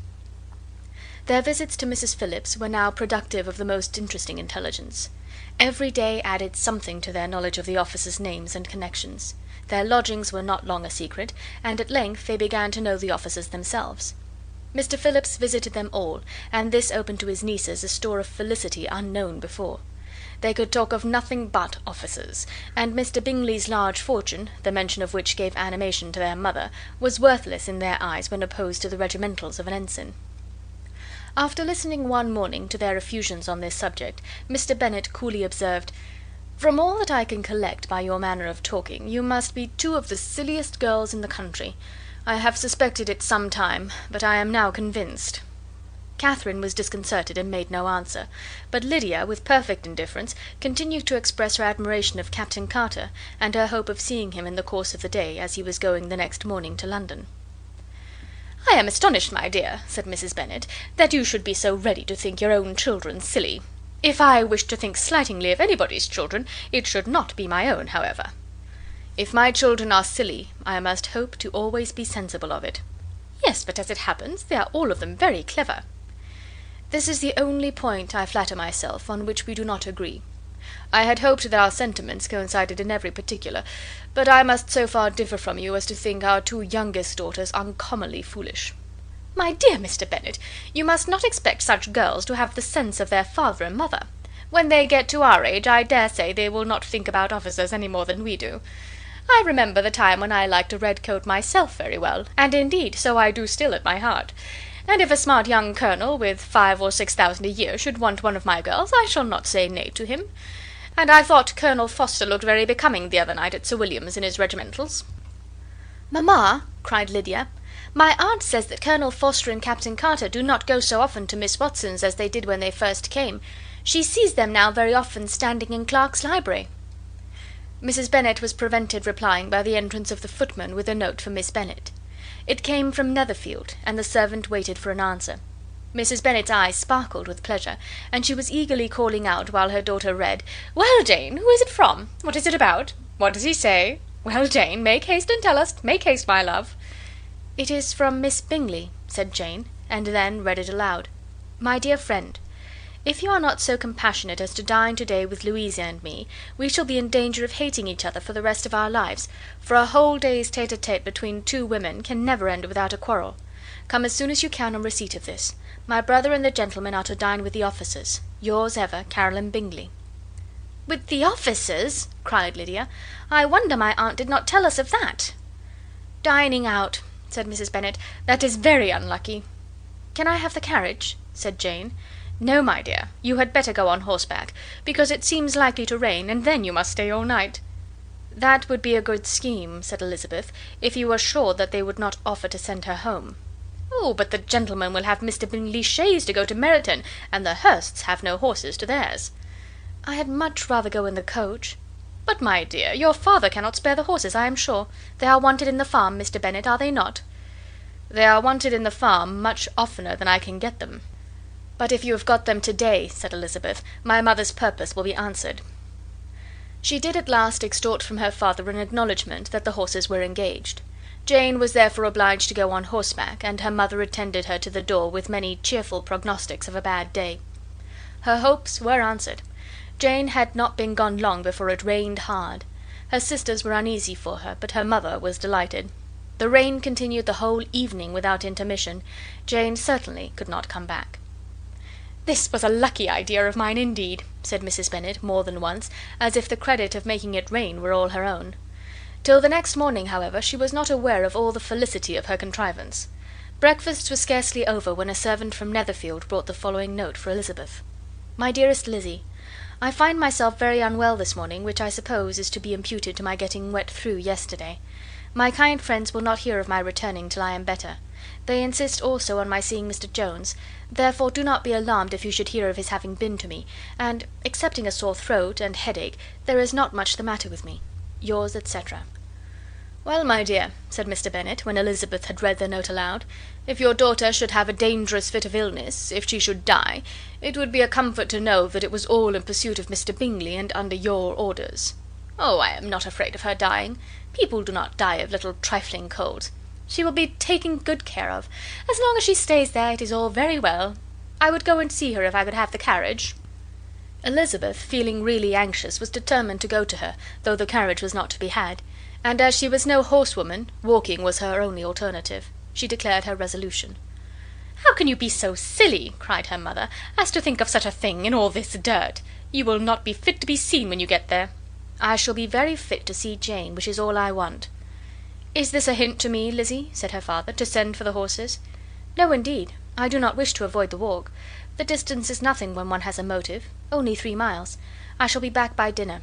Their visits to Mrs. Phillips were now productive of the most interesting intelligence. Every day added something to their knowledge of the officers' names and connections. Their lodgings were not long a secret, and at length they began to know the officers themselves. Mr. Phillips visited them all, and this opened to his nieces a store of felicity unknown before. They could talk of nothing but officers, and Mr. Bingley's large fortune, the mention of which gave animation to their mother, was worthless in their eyes when opposed to the regimentals of an ensign. After listening one morning to their effusions on this subject, Mr. Bennet coolly observed, "From all that I can collect by your manner of talking, you must be 2 of the silliest girls in the country. I have suspected it some time, but I am now convinced." Catherine was disconcerted and made no answer, but Lydia, with perfect indifference, continued to express her admiration of Captain Carter, and her hope of seeing him in the course of the day, as he was going the next morning to London. "I am astonished, my dear," said Mrs. Bennet, "that you should be so ready to think your own children silly. If I wished to think slightingly of anybody's children, it should not be my own, however." "If my children are silly, I must hope to always be sensible of it." "Yes, but as it happens, they are all of them very clever." "This is the only point, I flatter myself, on which we do not agree. I had hoped that our sentiments coincided in every particular, but I must so far differ from you as to think our 2 youngest daughters uncommonly foolish." "My dear Mr. Bennet, you must not expect such girls to have the sense of their father and mother. When they get to our age, I dare say they will not think about officers any more than we do. I remember the time when I liked a red coat myself very well, and indeed so I do still at my heart; and if a smart young colonel, with 5 or 6,000 a year, should want one of my girls, I shall not say nay to him. And I thought Colonel Forster looked very becoming the other night at Sir William's in his regimentals." "Mamma," cried Lydia, "my aunt says that Colonel Forster and Captain Carter do not go so often to Miss Watson's as they did when they first came. She sees them now very often standing in Clark's library." Mrs. Bennet was prevented replying by the entrance of the footman with a note for Miss Bennet. It came from Netherfield, and the servant waited for an answer. Mrs. Bennet's eyes sparkled with pleasure, and she was eagerly calling out, while her daughter read, "Well, Jane, who is it from? What is it about? What does he say? Well, Jane, make haste and tell us. Make haste, my love." "It is from Miss Bingley," said Jane, and then read it aloud. "My dear friend, if you are not so compassionate as to dine to-day with Louisa and me, we shall be in danger of hating each other for the rest of our lives, for a whole day's tete-a-tete between 2 women can never end without a quarrel. Come as soon as you can on receipt of this. My brother and the gentlemen are to dine with the officers. Yours ever, Caroline Bingley." "With the officers!" cried Lydia. "I wonder my aunt did not tell us of that." "Dining out," said Mrs. Bennet. "That is very unlucky." "Can I have the carriage?" said Jane. "No, my dear, you had better go on horseback, because it seems likely to rain, and then you must stay all night." "That would be a good scheme," said Elizabeth, "if you were sure that they would not offer to send her home." "Oh, but the gentlemen will have Mr. Bingley's chaise to go to Meryton, and the Hursts have no horses to theirs." "I had much rather go in the coach." "But, my dear, your father cannot spare the horses, I am sure. They are wanted in the farm, Mr. Bennet, are they not?" "They are wanted in the farm much oftener than I can get them." "But if you have got them to day," said Elizabeth, "my mother's purpose will be answered." She did at last extort from her father an acknowledgment that the horses were engaged. Jane was therefore obliged to go on horseback, and her mother attended her to the door with many cheerful prognostics of a bad day. Her hopes were answered. Jane had not been gone long before it rained hard. Her sisters were uneasy for her, but her mother was delighted. The rain continued the whole evening without intermission. Jane certainly could not come back. "This was a lucky idea of mine, indeed," said Mrs. Bennet more than once, as if the credit of making it rain were all her own. Till the next morning, however, she was not aware of all the felicity of her contrivance. Breakfast was scarcely over when a servant from Netherfield brought the following note for Elizabeth. "My dearest Lizzy, I find myself very unwell this morning, which I suppose is to be imputed to my getting wet through yesterday. My kind friends will not hear of my returning till I am better. They insist also on my seeing Mr. Jones, therefore do not be alarmed if you should hear of his having been to me, and, excepting a sore throat and headache, there is not much the matter with me. Yours, etc." "Well, my dear," said Mr. Bennet, when Elizabeth had read the note aloud, "if your daughter should have a dangerous fit of illness, if she should die, it would be a comfort to know that it was all in pursuit of Mr. Bingley, and under your orders." "Oh, I am not afraid of her dying. People do not die of little trifling colds. She will be taken good care of. As long as she stays there, it is all very well. I would go and see her if I could have the carriage." Elizabeth, feeling really anxious, was determined to go to her, though the carriage was not to be had; and as she was no horsewoman, walking was her only alternative. She declared her resolution. "How can you be so silly," cried her mother, "as to think of such a thing, in all this dirt? You will not be fit to be seen when you get there." "I shall be very fit to see Jane, which is all I want." "Is this a hint to me, Lizzy," said her father, "to send for the horses?" "No, indeed. I do not wish to avoid the walk. The distance is nothing when one has a motive. Only 3 miles. I shall be back by dinner."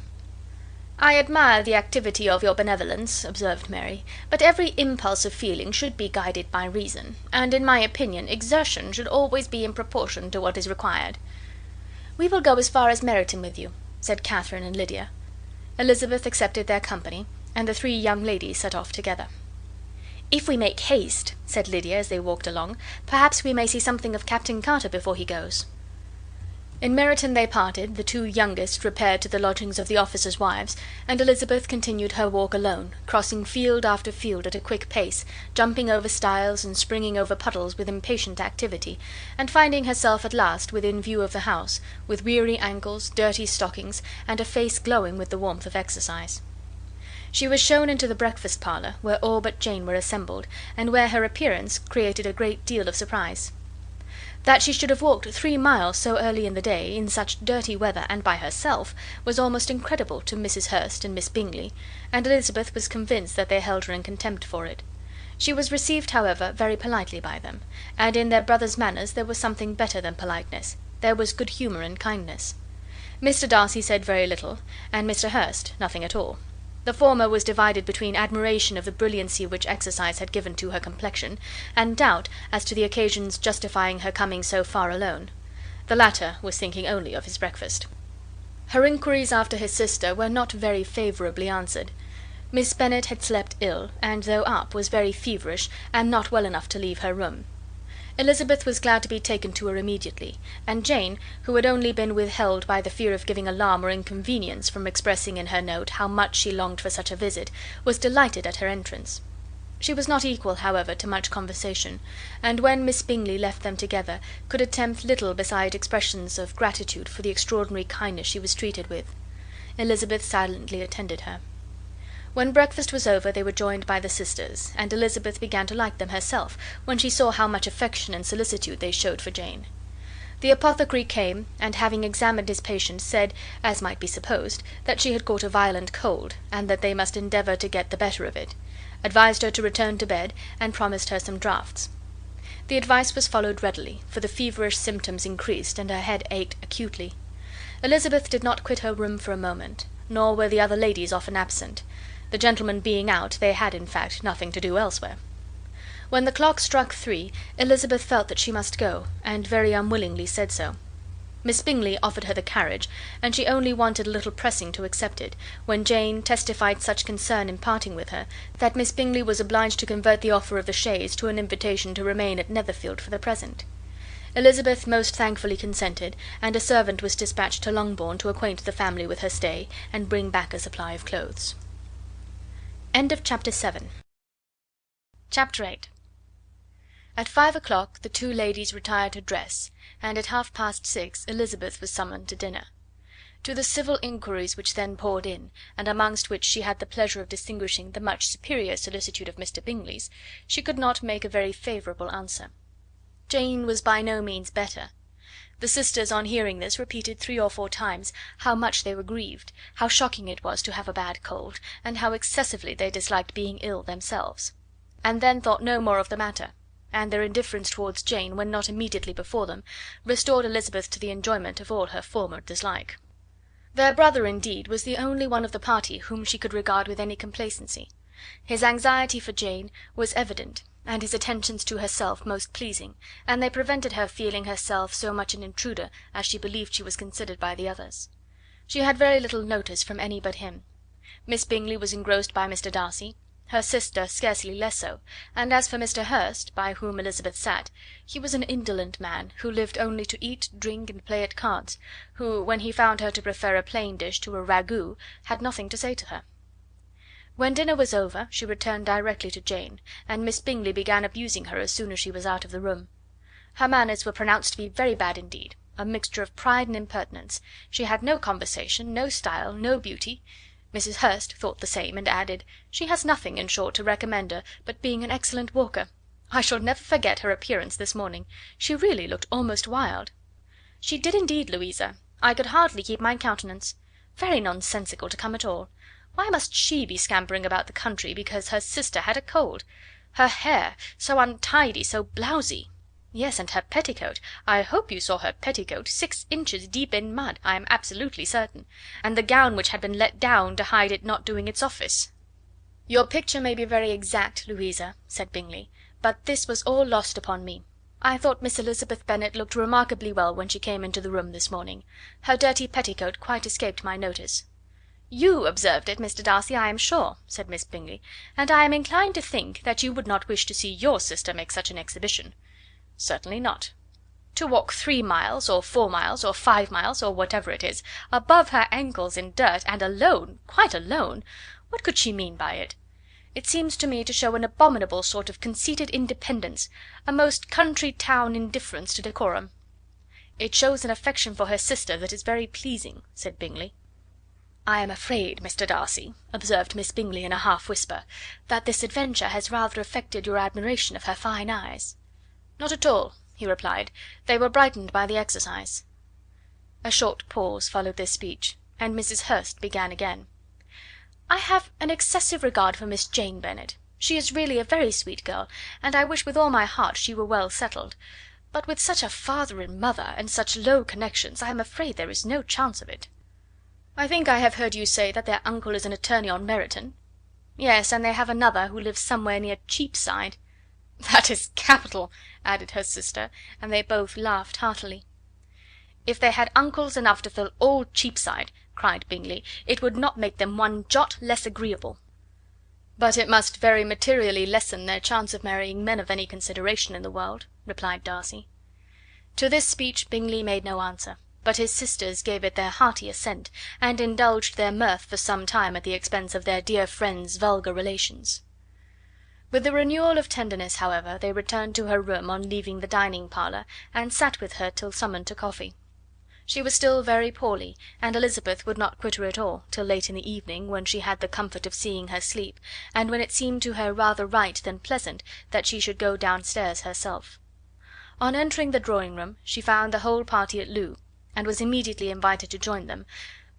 "I admire the activity of your benevolence," observed Mary, "but every impulse of feeling should be guided by reason, and, in my opinion, exertion should always be in proportion to what is required." "We will go as far as Meryton with you," said Catherine and Lydia. Elizabeth accepted their company, and the 3 young ladies set off together. "If we make haste," said Lydia, as they walked along, "perhaps we may see something of Captain Carter before he goes." In Meryton they parted, the 2 youngest repaired to the lodgings of the officers' wives, and Elizabeth continued her walk alone, crossing field after field at a quick pace, jumping over stiles and springing over puddles with impatient activity, and finding herself at last within view of the house, with weary ankles, dirty stockings, and a face glowing with the warmth of exercise. She was shown into the breakfast parlour, where all but Jane were assembled, and where her appearance created a great deal of surprise. That she should have walked 3 miles so early in the day, in such dirty weather, and by herself, was almost incredible to Mrs. Hurst and Miss Bingley, and Elizabeth was convinced that they held her in contempt for it. She was received, however, very politely by them, and in their brother's manners there was something better than politeness, there was good humour and kindness. Mr. Darcy said very little, and Mr. Hurst nothing at all. The former was divided between admiration of the brilliancy which exercise had given to her complexion, and doubt as to the occasion's justifying her coming so far alone. The latter was thinking only of his breakfast. Her inquiries after his sister were not very favourably answered. Miss Bennet had slept ill, and though up, was very feverish, and not well enough to leave her room. Elizabeth was glad to be taken to her immediately, and Jane, who had only been withheld by the fear of giving alarm or inconvenience from expressing in her note how much she longed for such a visit, was delighted at her entrance. She was not equal, however, to much conversation, and when Miss Bingley left them together, could attempt little beside expressions of gratitude for the extraordinary kindness she was treated with. Elizabeth silently attended her. When breakfast was over they were joined by the sisters, and Elizabeth began to like them herself, when she saw how much affection and solicitude they showed for Jane. The apothecary came, and having examined his patient, said, as might be supposed, that she had caught a violent cold, and that they must endeavour to get the better of it; advised her to return to bed, and promised her some draughts. The advice was followed readily, for the feverish symptoms increased, and her head ached acutely. Elizabeth did not quit her room for a moment. nor were the other ladies often absent. The gentlemen being out, they had, in fact, nothing to do elsewhere. When the clock struck 3, Elizabeth felt that she must go, and very unwillingly said so. Miss Bingley offered her the carriage, and she only wanted a little pressing to accept it, when Jane testified such concern in parting with her, that Miss Bingley was obliged to convert the offer of the chaise to an invitation to remain at Netherfield for the present. Elizabeth most thankfully consented, and a servant was dispatched to Longbourn to acquaint the family with her stay, and bring back a supply of clothes. Chapter 8. At 5 o'clock the two ladies retired to dress, and at 6:30 Elizabeth was summoned to dinner. To the civil inquiries which then poured in, and amongst which she had the pleasure of distinguishing the much superior solicitude of Mr. Bingley's, she could not make a very favourable answer. Jane was by no means better. The sisters, on hearing this, repeated 3 or 4 times how much they were grieved, how shocking it was to have a bad cold, and how excessively they disliked being ill themselves; and then thought no more of the matter, and their indifference towards Jane, when not immediately before them, restored Elizabeth to the enjoyment of all her former dislike. Their brother, indeed, was the only one of the party whom she could regard with any complacency. His anxiety for Jane was evident, and his attentions to herself most pleasing, and they prevented her feeling herself so much an intruder as she believed she was considered by the others. She had very little notice from any but him. Miss Bingley was engrossed by Mr. Darcy, her sister scarcely less so, and as for Mr. Hurst, by whom Elizabeth sat, he was an indolent man, who lived only to eat, drink, and play at cards, who, when he found her to prefer a plain dish to a ragout, had nothing to say to her. When dinner was over, she returned directly to Jane, and Miss Bingley began abusing her as soon as she was out of the room. Her manners were pronounced to be very bad indeed, a mixture of pride and impertinence. She had no conversation, no style, no beauty. Mrs. Hurst thought the same, and added, "She has nothing, in short, to recommend her, but being an excellent walker. I shall never forget her appearance this morning. She really looked almost wild." "She did indeed, Louisa. I could hardly keep my countenance. Very nonsensical to come at all. Why must she be scampering about the country because her sister had a cold? Her hair, so untidy, so blousy! Yes, and her petticoat, I hope you saw her petticoat, 6 inches deep in mud, I am absolutely certain, and the gown which had been let down to hide it not doing its office." "Your picture may be very exact, Louisa," said Bingley, "but this was all lost upon me. I thought Miss Elizabeth Bennet looked remarkably well when she came into the room this morning. Her dirty petticoat quite escaped my notice." "You observed it, Mr. Darcy, I am sure," said Miss Bingley, "and I am inclined to think that you would not wish to see your sister make such an exhibition." "Certainly not." "To walk 3 miles, or 4 miles, or 5 miles, or whatever it is, above her ankles in dirt, and alone, quite alone! What could she mean by it? It seems to me to show an abominable sort of conceited independence, a most country town indifference to decorum." "It shows an affection for her sister that is very pleasing," said Bingley. "I am afraid, Mr. Darcy," observed Miss Bingley in a half whisper, "that this adventure has rather affected your admiration of her fine eyes." "Not at all," he replied, "they were brightened by the exercise." A short pause followed this speech, and Mrs. Hurst began again. "I have an excessive regard for Miss Jane Bennet. She is really a very sweet girl, and I wish with all my heart she were well settled; but with such a father and mother, and such low connections, I am afraid there is no chance of it." "I think I have heard you say that their uncle is an attorney on Meryton." "Yes, and they have another who lives somewhere near Cheapside." "That is capital," added her sister, and they both laughed heartily. "If they had uncles enough to fill all Cheapside," cried Bingley, "it would not make them one jot less agreeable." "But it must very materially lessen their chance of marrying men of any consideration in the world," replied Darcy. To this speech Bingley made no answer, but his sisters gave it their hearty assent, and indulged their mirth for some time at the expense of their dear friend's vulgar relations. With the renewal of tenderness, however, they returned to her room on leaving the dining parlour, and sat with her till summoned to coffee. She was still very poorly, and Elizabeth would not quit her at all till late in the evening, when she had the comfort of seeing her sleep, and when it seemed to her rather right than pleasant that she should go downstairs herself. On entering the drawing room she found the whole party at loo, and was immediately invited to join them,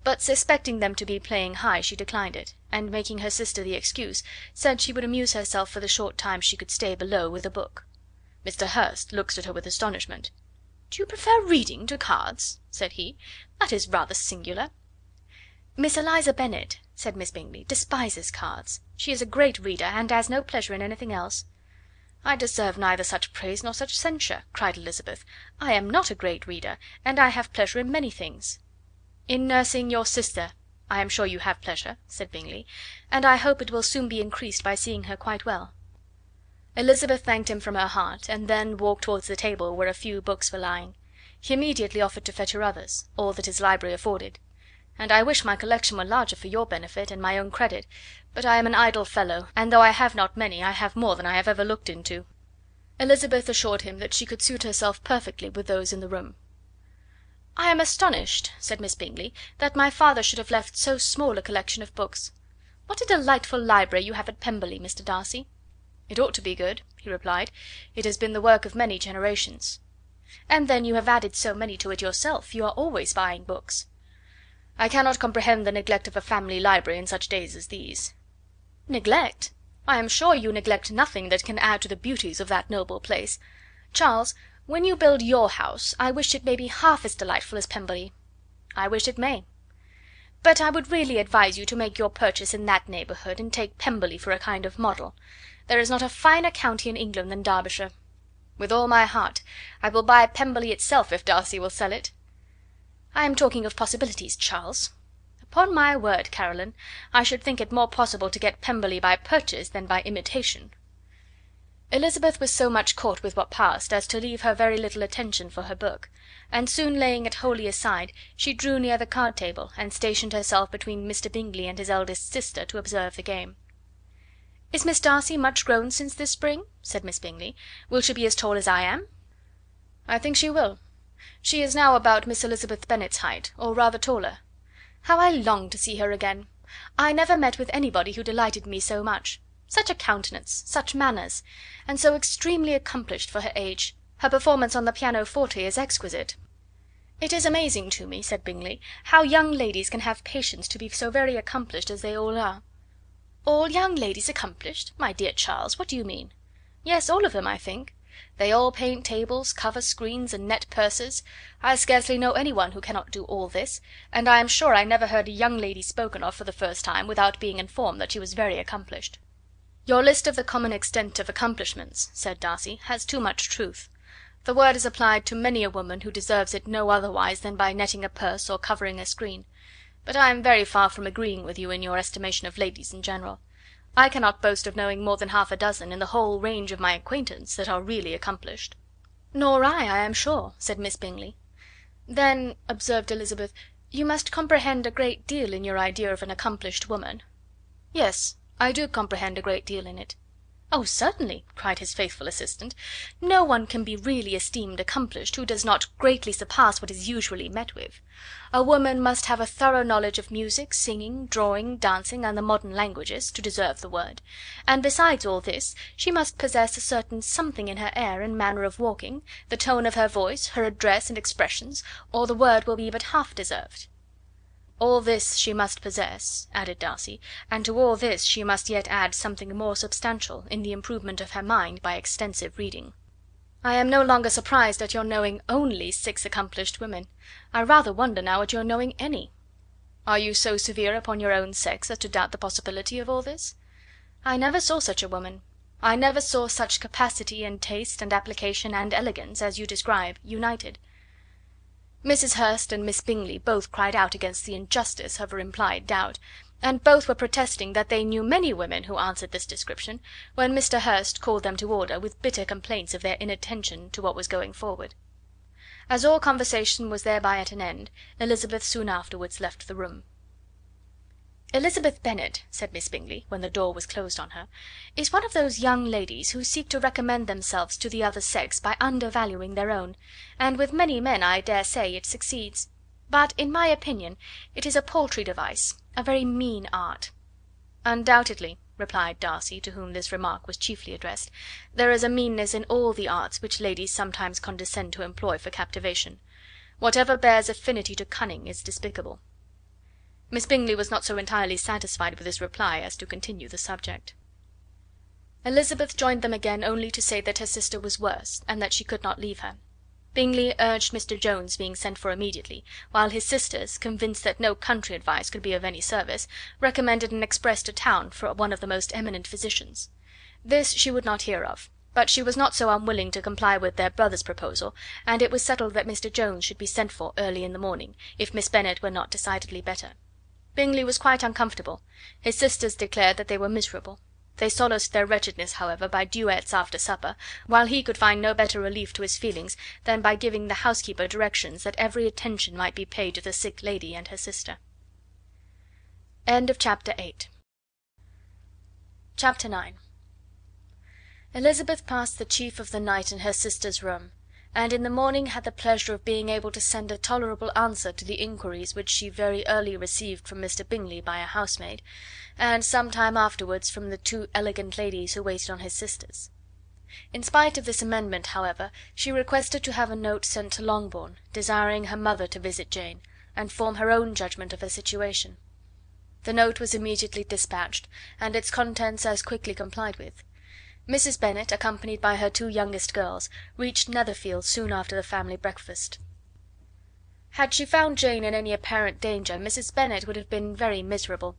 but suspecting them to be playing high she declined it, and making her sister the excuse, said she would amuse herself for the short time she could stay below with a book. Mr. Hurst looked at her with astonishment. "Do you prefer reading to cards?" said he. "That is rather singular." "Miss Eliza Bennet," said Miss Bingley, "despises cards. She is a great reader, and has no pleasure in anything else." "I deserve neither such praise nor such censure," cried Elizabeth. "I am not a great reader, and I have pleasure in many things." "In nursing your sister I am sure you have pleasure," said Bingley, "and I hope it will soon be increased by seeing her quite well." Elizabeth thanked him from her heart, and then walked towards the table where a few books were lying. He immediately offered to fetch her others, all that his library afforded. "And I wish my collection were larger for your benefit and my own credit, but I am an idle fellow, and though I have not many, I have more than I have ever looked into." Elizabeth assured him that she could suit herself perfectly with those in the room. "I am astonished," said Miss Bingley, "that my father should have left so small a collection of books. What a delightful library you have at Pemberley, Mr. Darcy." "It ought to be good," he replied. "It has been the work of many generations." "And then you have added so many to it yourself, you are always buying books." "I cannot comprehend the neglect of a family library in such days as these." "Neglect! I am sure you neglect nothing that can add to the beauties of that noble place. Charles, when you build your house, I wish it may be half as delightful as Pemberley." "I wish it may." "But I would really advise you to make your purchase in that neighbourhood, and take Pemberley for a kind of model. There is not a finer county in England than Derbyshire." "With all my heart. I will buy Pemberley itself if Darcy will sell it." "I am talking of possibilities, Charles. Upon my word, Caroline, I should think it more possible to get Pemberley by purchase than by imitation." Elizabeth was so much caught with what passed as to leave her very little attention for her book, and soon laying it wholly aside, she drew near the card table, and stationed herself between Mr. Bingley and his eldest sister to observe the game. "Is Miss Darcy much grown since this spring?" said Miss Bingley. "Will she be as tall as I am?" "I think she will. She is now about Miss Elizabeth Bennet's height, or rather taller. How I long to see her again! I never met with anybody who delighted me so much. Such a countenance, such manners, and so extremely accomplished for her age. Her performance on the pianoforte is exquisite." "It is amazing to me," said Bingley, "how young ladies can have patience to be so very accomplished as they all are." "All young ladies accomplished? My dear Charles, what do you mean?" "Yes, all of them, I think. They all paint tables, cover screens, and net purses. I scarcely know any one who cannot do all this, and I am sure I never heard a young lady spoken of for the first time without being informed that she was very accomplished." "Your list of the common extent of accomplishments," said Darcy, "has too much truth. The word is applied to many a woman who deserves it no otherwise than by netting a purse or covering a screen. But I am very far from agreeing with you in your estimation of ladies in general. I cannot boast of knowing more than half a dozen, in the whole range of my acquaintance, that are really accomplished." "Nor I am sure," said Miss Bingley. "Then," observed Elizabeth, "you must comprehend a great deal in your idea of an accomplished woman." "Yes, I do comprehend a great deal in it." "Oh, certainly," cried his faithful assistant. "No one can be really esteemed accomplished who does not greatly surpass what is usually met with. A woman must have a thorough knowledge of music, singing, drawing, dancing, and the modern languages, to deserve the word; and besides all this, she must possess a certain something in her air and manner of walking, the tone of her voice, her address and expressions, or the word will be but half deserved." "All this she must possess," added Darcy, "and to all this she must yet add something more substantial, in the improvement of her mind by extensive reading." "I am no longer surprised at your knowing only 6 accomplished women. I rather wonder now at your knowing any." "Are you so severe upon your own sex as to doubt the possibility of all this?" "I never saw such a woman. I never saw such capacity and taste and application and elegance as you describe united." Mrs. Hurst and Miss Bingley both cried out against the injustice of her implied doubt, and both were protesting that they knew many women who answered this description, when Mr. Hurst called them to order, with bitter complaints of their inattention to what was going forward. As all conversation was thereby at an end, Elizabeth soon afterwards left the room. "Elizabeth Bennet," said Miss Bingley, when the door was closed on her, "is one of those young ladies who seek to recommend themselves to the other sex by undervaluing their own, and with many men, I dare say, it succeeds; but, in my opinion, it is a paltry device, a very mean art." "Undoubtedly," replied Darcy, to whom this remark was chiefly addressed, "there is a meanness in all the arts which ladies sometimes condescend to employ for captivation. Whatever bears affinity to cunning is despicable." Miss Bingley was not so entirely satisfied with this reply as to continue the subject. Elizabeth joined them again only to say that her sister was worse, and that she could not leave her. Bingley urged Mr. Jones being sent for immediately, while his sisters, convinced that no country advice could be of any service, recommended an express to town for one of the most eminent physicians. This she would not hear of, but she was not so unwilling to comply with their brother's proposal, and it was settled that Mr. Jones should be sent for early in the morning, if Miss Bennet were not decidedly better. Bingley was quite uncomfortable. His sisters declared that they were miserable. They solaced their wretchedness, however, by duets after supper, while he could find no better relief to his feelings than by giving the housekeeper directions that every attention might be paid to the sick lady and her sister. Chapter 9. Elizabeth passed the chief of the night in her sister's room, and in the morning had the pleasure of being able to send a tolerable answer to the inquiries which she very early received from Mr. Bingley by a housemaid, and some time afterwards from the two elegant ladies who waited on his sisters. In spite of this amendment, however, she requested to have a note sent to Longbourn, desiring her mother to visit Jane, and form her own judgment of her situation. The note was immediately dispatched, and its contents as quickly complied with. Mrs. Bennet, accompanied by her two youngest girls, reached Netherfield soon after the family breakfast. Had she found Jane in any apparent danger, Mrs. Bennet would have been very miserable;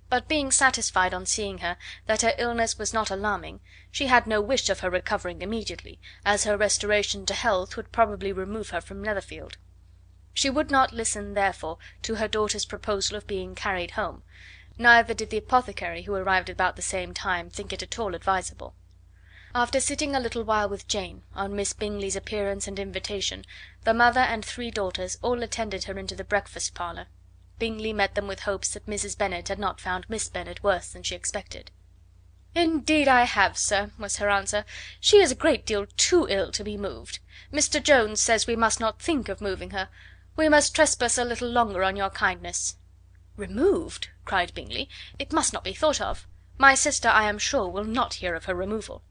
but being satisfied on seeing her that her illness was not alarming, she had no wish of her recovering immediately, as her restoration to health would probably remove her from Netherfield. She would not listen, therefore, to her daughter's proposal of being carried home, neither did the apothecary, who arrived about the same time, think it at all advisable. After sitting a little while with Jane, on Miss Bingley's appearance and invitation, the mother and three daughters all attended her into the breakfast parlour. Bingley met them with hopes that Mrs. Bennet had not found Miss Bennet worse than she expected. "Indeed I have, sir," was her answer. "She is a great deal too ill to be moved. Mr. Jones says we must not think of moving her. We must trespass a little longer on your kindness." "Removed!" cried Bingley. "It must not be thought of. My sister, I am sure, will not hear of her removal."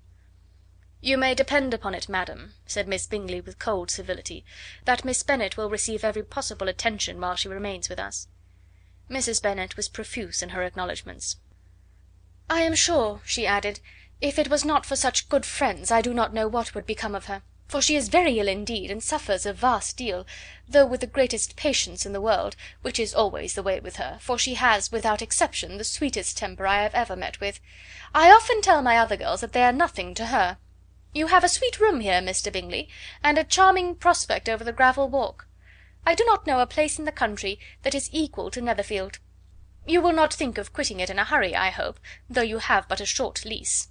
"You may depend upon it, madam," said Miss Bingley with cold civility, "that Miss Bennet will receive every possible attention while she remains with us." Mrs. Bennet was profuse in her acknowledgments. "I am sure," she added, "if it was not for such good friends, I do not know what would become of her; for she is very ill indeed, and suffers a vast deal, though with the greatest patience in the world, which is always the way with her, for she has, without exception, the sweetest temper I have ever met with. I often tell my other girls that they are nothing to her. You have a sweet room here, Mr. Bingley, and a charming prospect over the gravel walk. I do not know a place in the country that is equal to Netherfield. You will not think of quitting it in a hurry, I hope, though you have but a short lease."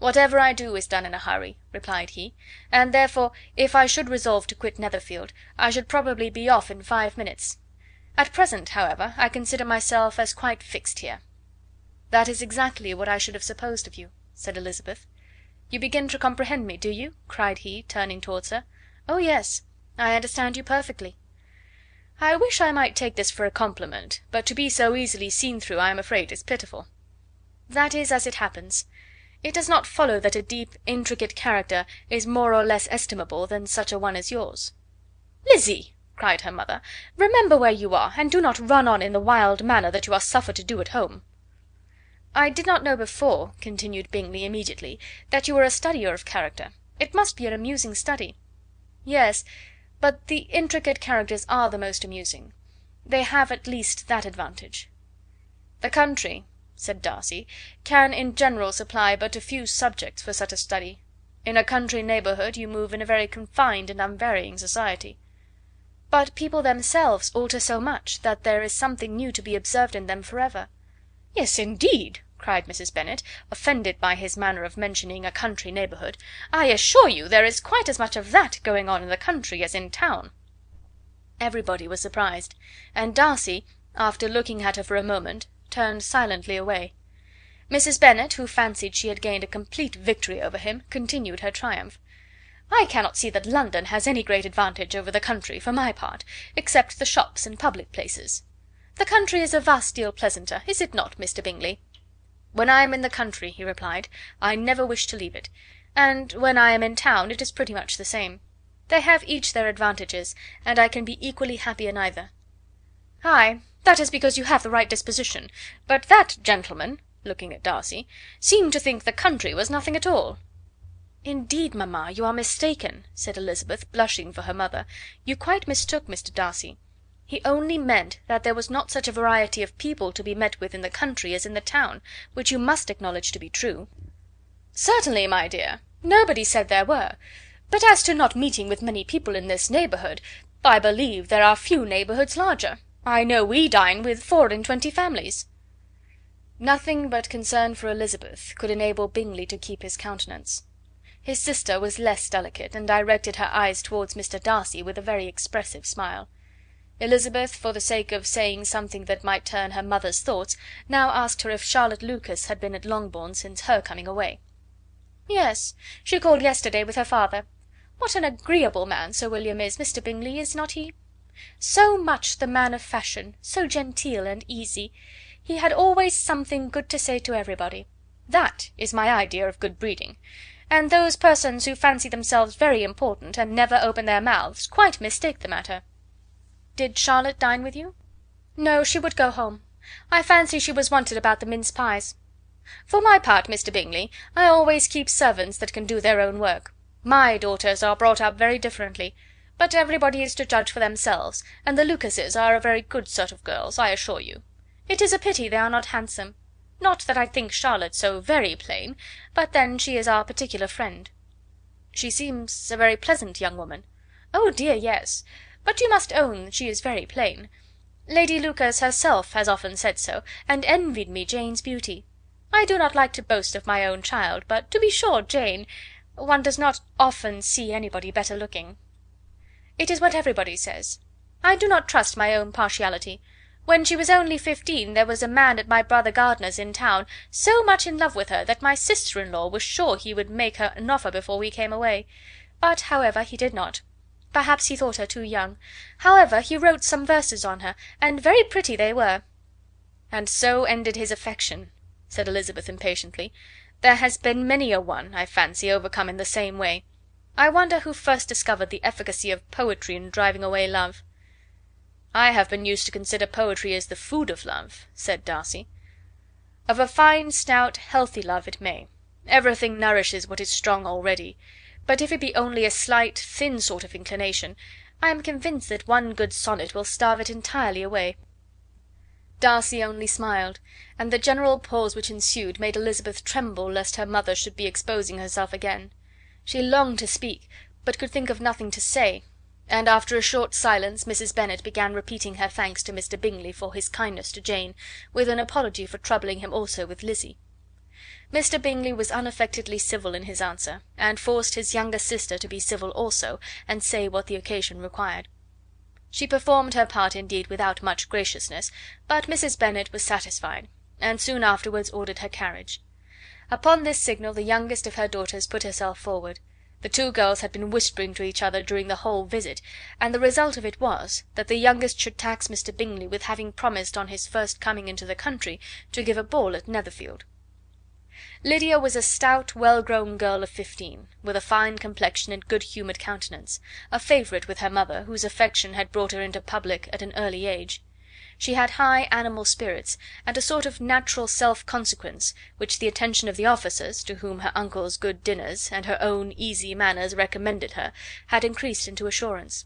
"Whatever I do is done in a hurry," replied he, "and therefore, if I should resolve to quit Netherfield, I should probably be off in 5 minutes. At present, however, I consider myself as quite fixed here." "That is exactly what I should have supposed of you," said Elizabeth. "You begin to comprehend me, do you?" cried he, turning towards her. "Oh, yes, I understand you perfectly." "I wish I might take this for a compliment, but to be so easily seen through I am afraid is pitiful." "That is as it happens. It does not follow that a deep, intricate character is more or less estimable than such a one as yours." "Lizzy!" cried her mother, "remember where you are, and do not run on in the wild manner that you are suffered to do at home." "I did not know before," continued Bingley immediately, "that you were a studier of character. It must be an amusing study." "Yes, but the intricate characters are the most amusing. They have at least that advantage." "The country," said Darcy, "can in general supply but a few subjects for such a study. In a country neighbourhood you move in a very confined and unvarying society." "But people themselves alter so much that there is something new to be observed in them for ever." "Yes, indeed!" cried Mrs. Bennet, offended by his manner of mentioning a country neighbourhood. "I assure you there is quite as much of that going on in the country as in town." Everybody was surprised, and Darcy, after looking at her for a moment, turned silently away. Mrs. Bennet, who fancied she had gained a complete victory over him, continued her triumph. "I cannot see that London has any great advantage over the country, for my part, except the shops and public places. The country is a vast deal pleasanter, is it not, Mr. Bingley?" "When I am in the country," he replied, "I never wish to leave it; and when I am in town it is pretty much the same. They have each their advantages, and I can be equally happy in either." "Ay, that is because you have the right disposition; but that gentleman," looking at Darcy, "seemed to think the country was nothing at all." "Indeed, mamma, you are mistaken," said Elizabeth, blushing for her mother. "You quite mistook Mr. Darcy. He only meant that there was not such a variety of people to be met with in the country as in the town, which you must acknowledge to be true." "Certainly, my dear, nobody said there were; but as to not meeting with many people in this neighbourhood, I believe there are few neighbourhoods larger. I know we dine with 24 families." Nothing but concern for Elizabeth could enable Bingley to keep his countenance. His sister was less delicate, and directed her eyes towards Mr. Darcy with a very expressive smile. Elizabeth, for the sake of saying something that might turn her mother's thoughts, now asked her if Charlotte Lucas had been at Longbourn since her coming away. "Yes, she called yesterday with her father. What an agreeable man Sir William is, Mr. Bingley, is not he? So much the man of fashion, so genteel and easy. He had always something good to say to everybody. That is my idea of good breeding. And those persons who fancy themselves very important, and never open their mouths, quite mistake the matter." "Did Charlotte dine with you?" "No, she would go home. I fancy she was wanted about the mince pies. For my part, Mr. Bingley, I always keep servants that can do their own work. My daughters are brought up very differently, but everybody is to judge for themselves, and the Lucases are a very good sort of girls, I assure you. It is a pity they are not handsome. Not that I think Charlotte so very plain, but then she is our particular friend." "She seems a very pleasant young woman." "Oh dear, yes; but you must own she is very plain. Lady Lucas herself has often said so, and envied me Jane's beauty. I do not like to boast of my own child, but to be sure Jane, one does not often see anybody better looking." "It is what everybody says. I do not trust my own partiality. When she was only 15 there was a man at my brother Gardiner's in town so much in love with her that my sister-in-law was sure he would make her an offer before we came away. But, however, he did not. Perhaps he thought her too young. However, he wrote some verses on her, and very pretty they were." "And so ended his affection," said Elizabeth impatiently. "There has been many a one, I fancy, overcome in the same way. I wonder who first discovered the efficacy of poetry in driving away love." "I have been used to consider poetry as the food of love," said Darcy. "Of a fine, stout, healthy love it may. Everything nourishes what is strong already. But if it be only a slight, thin sort of inclination, I am convinced that one good sonnet will starve it entirely away." Darcy only smiled, and the general pause which ensued made Elizabeth tremble lest her mother should be exposing herself again. She longed to speak, but could think of nothing to say, and after a short silence Mrs. Bennet began repeating her thanks to Mr. Bingley for his kindness to Jane, with an apology for troubling him also with Lizzie. Mr. Bingley was unaffectedly civil in his answer, and forced his younger sister to be civil also, and say what the occasion required. She performed her part indeed without much graciousness, but Mrs. Bennet was satisfied, and soon afterwards ordered her carriage. Upon this signal the youngest of her daughters put herself forward. The two girls had been whispering to each other during the whole visit, and the result of it was, that the youngest should tax Mr. Bingley with having promised on his first coming into the country to give a ball at Netherfield. Lydia was a stout, well-grown girl of 15, with a fine complexion and good-humoured countenance, a favourite with her mother, whose affection had brought her into public at an early age. She had high animal spirits, and a sort of natural self-consequence, which the attention of the officers, to whom her uncle's good dinners, and her own easy manners recommended her, had increased into assurance.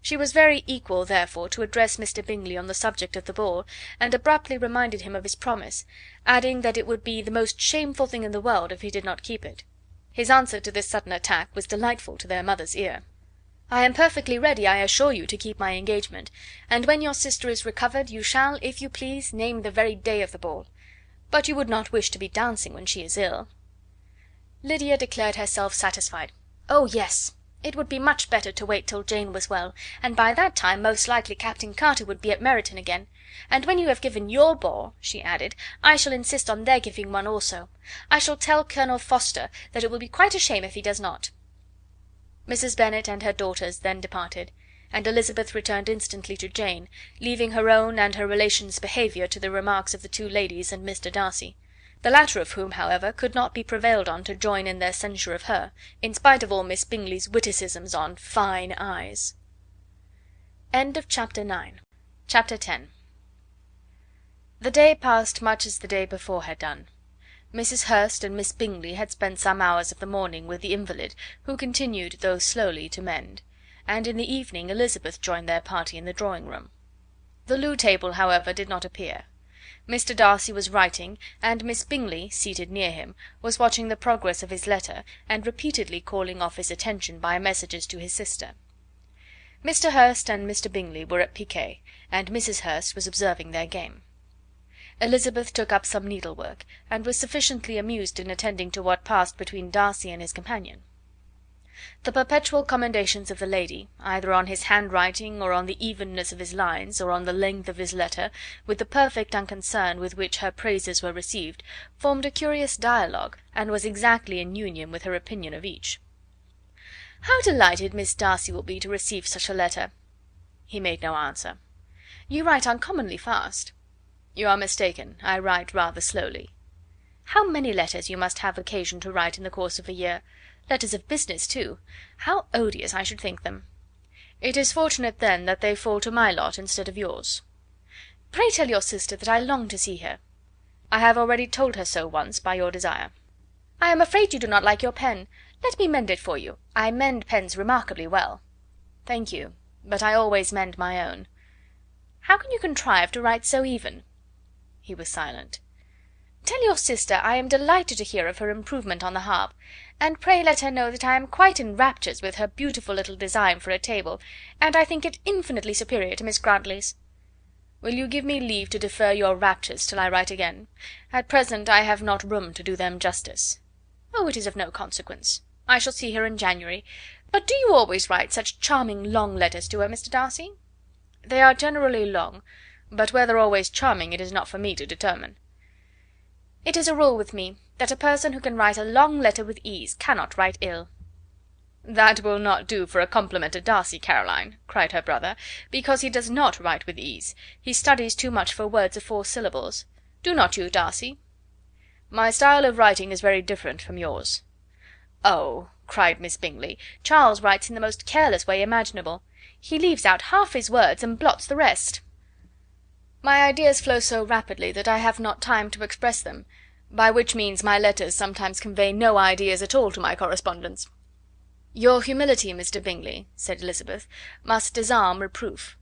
She was very equal, therefore, to address Mr. Bingley on the subject of the ball, and abruptly reminded him of his promise, adding that it would be the most shameful thing in the world if he did not keep it. His answer to this sudden attack was delightful to their mother's ear. "I am perfectly ready, I assure you, to keep my engagement, and when your sister is recovered you shall, if you please, name the very day of the ball. But you would not wish to be dancing when she is ill?" Lydia declared herself satisfied. "Oh, yes! It would be much better to wait till Jane was well, and by that time most likely Captain Carter would be at Meryton again. And when you have given your ball," she added, "I shall insist on their giving one also. I shall tell Colonel Forster that it will be quite a shame if he does not." Mrs. Bennet and her daughters then departed, and Elizabeth returned instantly to Jane, leaving her own and her relations' behaviour to the remarks of the two ladies and Mr. Darcy; the latter of whom, however, could not be prevailed on to join in their censure of her, in spite of all Miss Bingley's witticisms on fine eyes. Chapter 10. The day passed much as the day before had done. Mrs. Hurst and Miss Bingley had spent some hours of the morning with the invalid, who continued, though slowly, to mend, and in the evening Elizabeth joined their party in the drawing room. The loo table, however, did not appear. Mr. Darcy was writing, and Miss Bingley, seated near him, was watching the progress of his letter, and repeatedly calling off his attention by messages to his sister. Mr. Hurst and Mr. Bingley were at piquet, and Mrs. Hurst was observing their game. Elizabeth took up some needlework, and was sufficiently amused in attending to what passed between Darcy and his companion. The perpetual commendations of the lady, either on his handwriting, or on the evenness of his lines, or on the length of his letter, with the perfect unconcern with which her praises were received, formed a curious dialogue, and was exactly in union with her opinion of each. "How delighted Miss Darcy will be to receive such a letter!" He made no answer. "You write uncommonly fast." "You are mistaken, I write rather slowly." "How many letters you must have occasion to write in the course of a year! Letters of business, too. How odious I should think them!" "It is fortunate, then, that they fall to my lot instead of yours." "Pray tell your sister that I long to see her." "I have already told her so once, by your desire." "I am afraid you do not like your pen. Let me mend it for you. I mend pens remarkably well." "Thank you, but I always mend my own." "How can you contrive to write so even?" He was silent. "Tell your sister I am delighted to hear of her improvement on the harp, and pray let her know that I am quite in raptures with her beautiful little design for a table, and I think it infinitely superior to Miss Grantley's." "Will you give me leave to defer your raptures till I write again? At present I have not room to do them justice." "Oh, it is of no consequence. I shall see her in January. But do you always write such charming long letters to her, Mr. Darcy?" "They are generally long, but whether always charming it is not for me to determine." "It is a rule with me, that a person who can write a long letter with ease cannot write ill." "That will not do for a compliment to Darcy, Caroline," cried her brother, "because he does not write with ease. He studies too much for words of 4 syllables. Do not you, Darcy?" "My style of writing is very different from yours." "Oh!" cried Miss Bingley, "Charles writes in the most careless way imaginable. He leaves out half his words and blots the rest." "My ideas flow so rapidly that I have not time to express them, by which means my letters sometimes convey no ideas at all to my correspondents." "Your humility, Mr. Bingley," said Elizabeth, "must disarm reproof."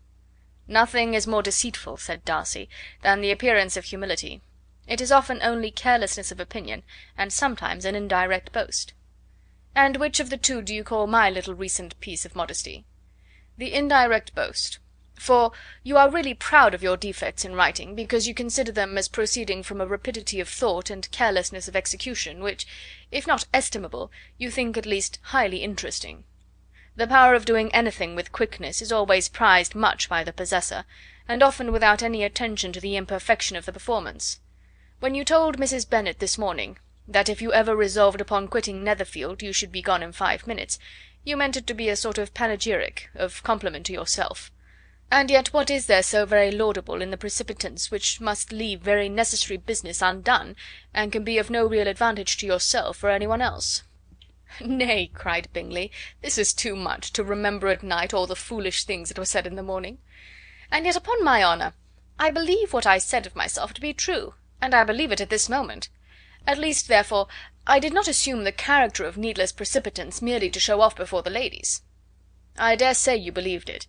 "Nothing is more deceitful," said Darcy, "than the appearance of humility. It is often only carelessness of opinion, and sometimes an indirect boast." "And which of the two do you call my little recent piece of modesty?" "The indirect boast. For you are really proud of your defects in writing, because you consider them as proceeding from a rapidity of thought and carelessness of execution, which, if not estimable, you think at least highly interesting. The power of doing anything with quickness is always prized much by the possessor, and often without any attention to the imperfection of the performance. When you told Mrs. Bennet this morning that if you ever resolved upon quitting Netherfield you should be gone in 5 minutes, you meant it to be a sort of panegyric, of compliment to yourself. And yet what is there so very laudable in the precipitance which must leave very necessary business undone, and can be of no real advantage to yourself or any one else?" "Nay," cried Bingley, "this is too much, to remember at night all the foolish things that were said in the morning. And yet, upon my honour, I believe what I said of myself to be true, and I believe it at this moment. At least, therefore, I did not assume the character of needless precipitance merely to show off before the ladies." "I dare say you believed it,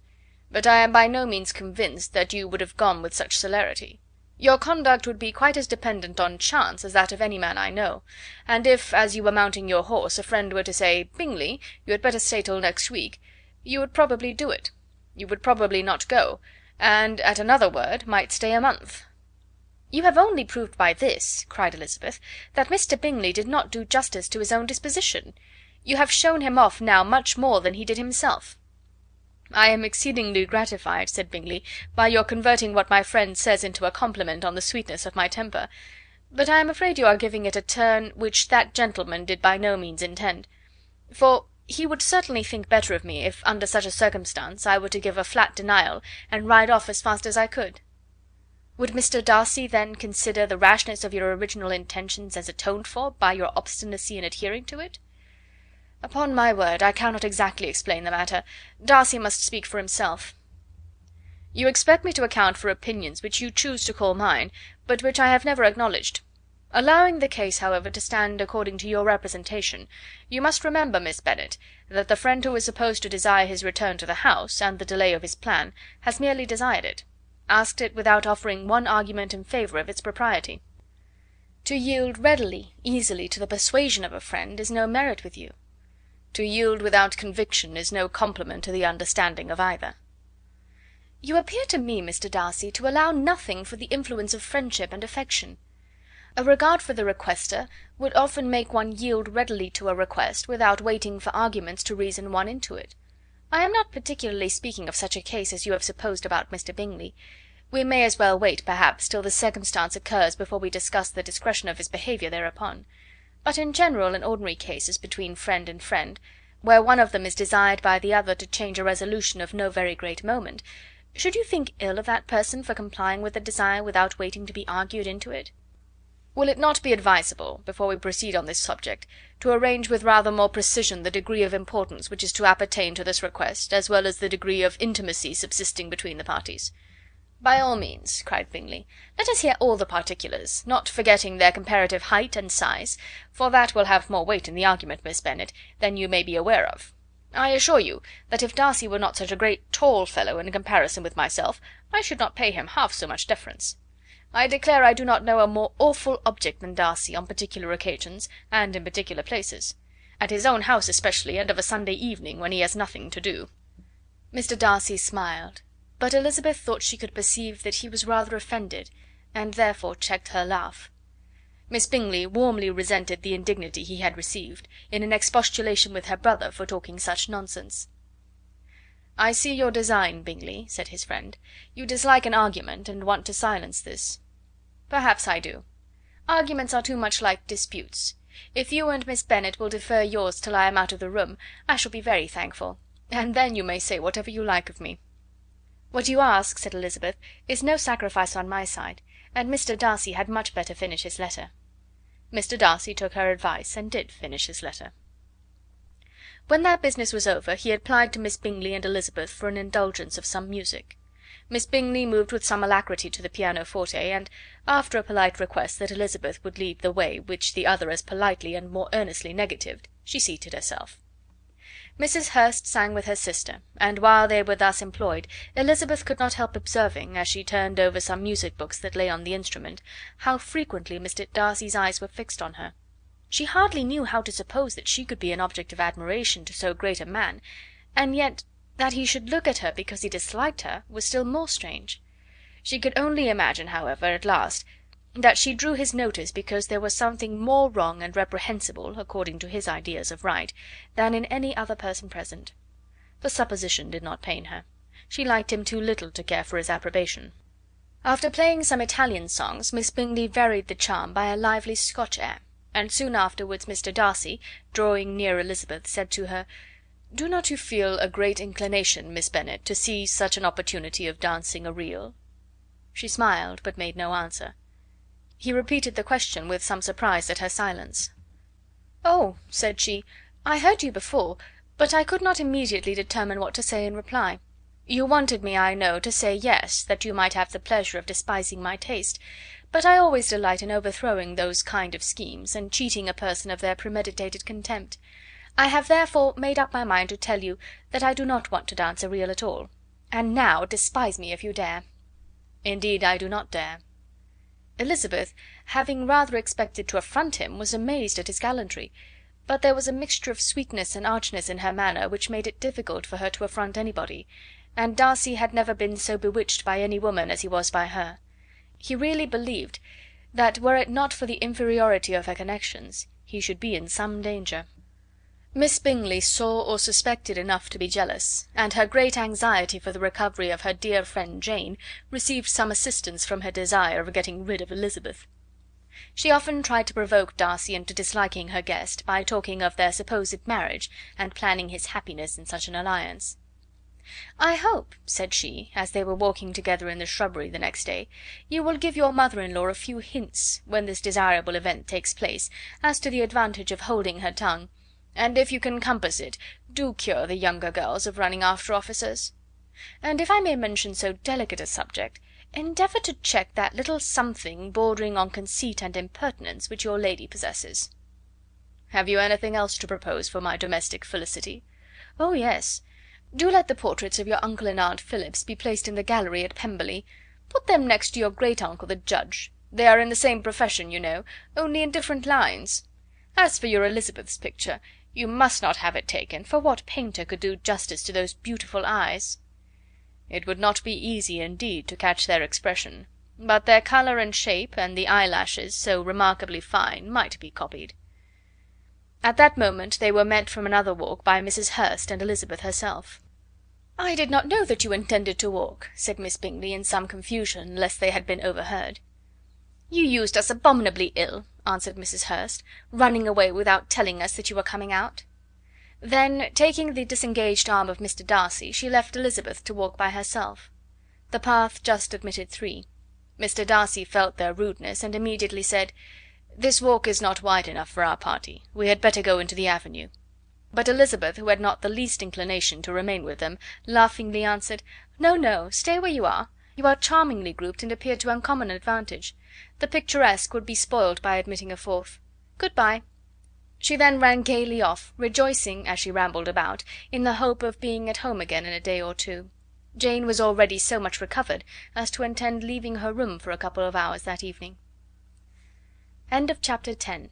but I am by no means convinced that you would have gone with such celerity. Your conduct would be quite as dependent on chance as that of any man I know, and if, as you were mounting your horse, a friend were to say, 'Bingley, you had better stay till next week,' you would probably do it. You would probably not go, and, at another word, might stay a month." "You have only proved by this," cried Elizabeth, "that Mr. Bingley did not do justice to his own disposition. You have shown him off now much more than he did himself." "I am exceedingly gratified," said Bingley, "by your converting what my friend says into a compliment on the sweetness of my temper, but I am afraid you are giving it a turn which that gentleman did by no means intend; for he would certainly think better of me if, under such a circumstance, I were to give a flat denial, and ride off as fast as I could." "Would Mr. Darcy, then, consider the rashness of your original intentions as atoned for by your obstinacy in adhering to it?" "Upon my word, I cannot exactly explain the matter. Darcy must speak for himself." "You expect me to account for opinions which you choose to call mine, but which I have never acknowledged. Allowing the case, however, to stand according to your representation, you must remember, Miss Bennet, that the friend who is supposed to desire his return to the house, and the delay of his plan, has merely desired it, asked it without offering one argument in favour of its propriety. To yield readily, easily, to the persuasion of a friend is no merit with you. To yield without conviction is no compliment to the understanding of either. You appear to me, Mr. Darcy, to allow nothing for the influence of friendship and affection. A regard for the requester would often make one yield readily to a request without waiting for arguments to reason one into it. I am not particularly speaking of such a case as you have supposed about Mr. Bingley. We may as well wait, perhaps, till the circumstance occurs before we discuss the discretion of his behaviour thereupon. But in general and ordinary cases between friend and friend, where one of them is desired by the other to change a resolution of no very great moment, should you think ill of that person for complying with the desire without waiting to be argued into it? Will it not be advisable, before we proceed on this subject, to arrange with rather more precision the degree of importance which is to appertain to this request, as well as the degree of intimacy subsisting between the parties? By all means, cried Bingley. Let us hear all the particulars, not forgetting their comparative height and size, for that will have more weight in the argument, Miss Bennet, than you may be aware of. I assure you that if Darcy were not such a great tall fellow in comparison with myself, I should not pay him half so much deference. I declare I do not know a more awful object than Darcy on particular occasions, and in particular places; at his own house especially, and of a Sunday evening, when he has nothing to do." Mr. Darcy smiled, but Elizabeth thought she could perceive that he was rather offended, and therefore checked her laugh. Miss Bingley warmly resented the indignity he had received, in an expostulation with her brother for talking such nonsense. "I see your design, Bingley," said his friend. "You dislike an argument, and want to silence this." "Perhaps I do. Arguments are too much like disputes. If you and Miss Bennet will defer yours till I am out of the room, I shall be very thankful, and then you may say whatever you like of me." "What you ask," said Elizabeth, "is no sacrifice on my side, and Mr. Darcy had much better finish his letter." Mr. Darcy took her advice, and did finish his letter. When that business was over, he applied to Miss Bingley and Elizabeth for an indulgence of some music. Miss Bingley moved with some alacrity to the pianoforte, and, after a polite request that Elizabeth would lead the way, which the other as politely and more earnestly negatived, she seated herself. Mrs. Hurst sang with her sister, and while they were thus employed, Elizabeth could not help observing, as she turned over some music books that lay on the instrument, how frequently Mr. Darcy's eyes were fixed on her. She hardly knew how to suppose that she could be an object of admiration to so great a man, and yet that he should look at her because he disliked her was still more strange. She could only imagine, however, at last, that she drew his notice because there was something more wrong and reprehensible, according to his ideas of right, than in any other person present. The supposition did not pain her. She liked him too little to care for his approbation. After playing some Italian songs, Miss Bingley varied the charm by a lively Scotch air, and soon afterwards Mr. Darcy, drawing near Elizabeth, said to her, "Do not you feel a great inclination, Miss Bennet, to seize such an opportunity of dancing a reel?" She smiled, but made no answer. He repeated the question with some surprise at her silence. "Oh," said she, "I heard you before, but I could not immediately determine what to say in reply. You wanted me, I know, to say yes, that you might have the pleasure of despising my taste, but I always delight in overthrowing those kind of schemes, and cheating a person of their premeditated contempt. I have therefore made up my mind to tell you that I do not want to dance a reel at all. And now despise me if you dare." "Indeed I do not dare." Elizabeth, having rather expected to affront him, was amazed at his gallantry, but there was a mixture of sweetness and archness in her manner which made it difficult for her to affront anybody, and Darcy had never been so bewitched by any woman as he was by her. He really believed that were it not for the inferiority of her connections, he should be in some danger. Miss Bingley saw or suspected enough to be jealous, and her great anxiety for the recovery of her dear friend Jane received some assistance from her desire of getting rid of Elizabeth. She often tried to provoke Darcy into disliking her guest by talking of their supposed marriage, and planning his happiness in such an alliance. "I hope," said she, as they were walking together in the shrubbery the next day, "you will give your mother-in-law a few hints, when this desirable event takes place, as to the advantage of holding her tongue, and if you can compass it, do cure the younger girls of running after officers. And if I may mention so delicate a subject, Endeavour to check that little something bordering on conceit and impertinence which your lady possesses." "Have you anything else to propose for my domestic felicity?" "Oh, yes. Do let the portraits of your uncle and aunt Phillips be placed in the gallery at Pemberley. Put them next to your great uncle the judge. They are in the same profession, you know, only in different lines. As for your Elizabeth's picture, you must not have it taken, for what painter could do justice to those beautiful eyes?" "It would not be easy indeed to catch their expression, but their colour and shape, and the eyelashes, so remarkably fine, might be copied." At that moment they were met from another walk by Mrs. Hurst and Elizabeth herself. "I did not know that you intended to walk," said Miss Bingley, in some confusion lest they had been overheard. "You used us abominably ill," answered Mrs. Hurst, "running away without telling us that you were coming out." Then, taking the disengaged arm of Mr. Darcy, she left Elizabeth to walk by herself. The path just admitted three. Mr. Darcy felt their rudeness, and immediately said: "This walk is not wide enough for our party. We had better go into the avenue." But Elizabeth, who had not the least inclination to remain with them, laughingly answered: "No, no, stay where you are. You are charmingly grouped, and appear to uncommon advantage. The picturesque would be spoiled by admitting a fourth. Good bye." She then ran gaily off, rejoicing, as she rambled about, in the hope of being at home again in a day or two. Jane was already so much recovered as to intend leaving her room for a couple of hours that evening. Chapter 10.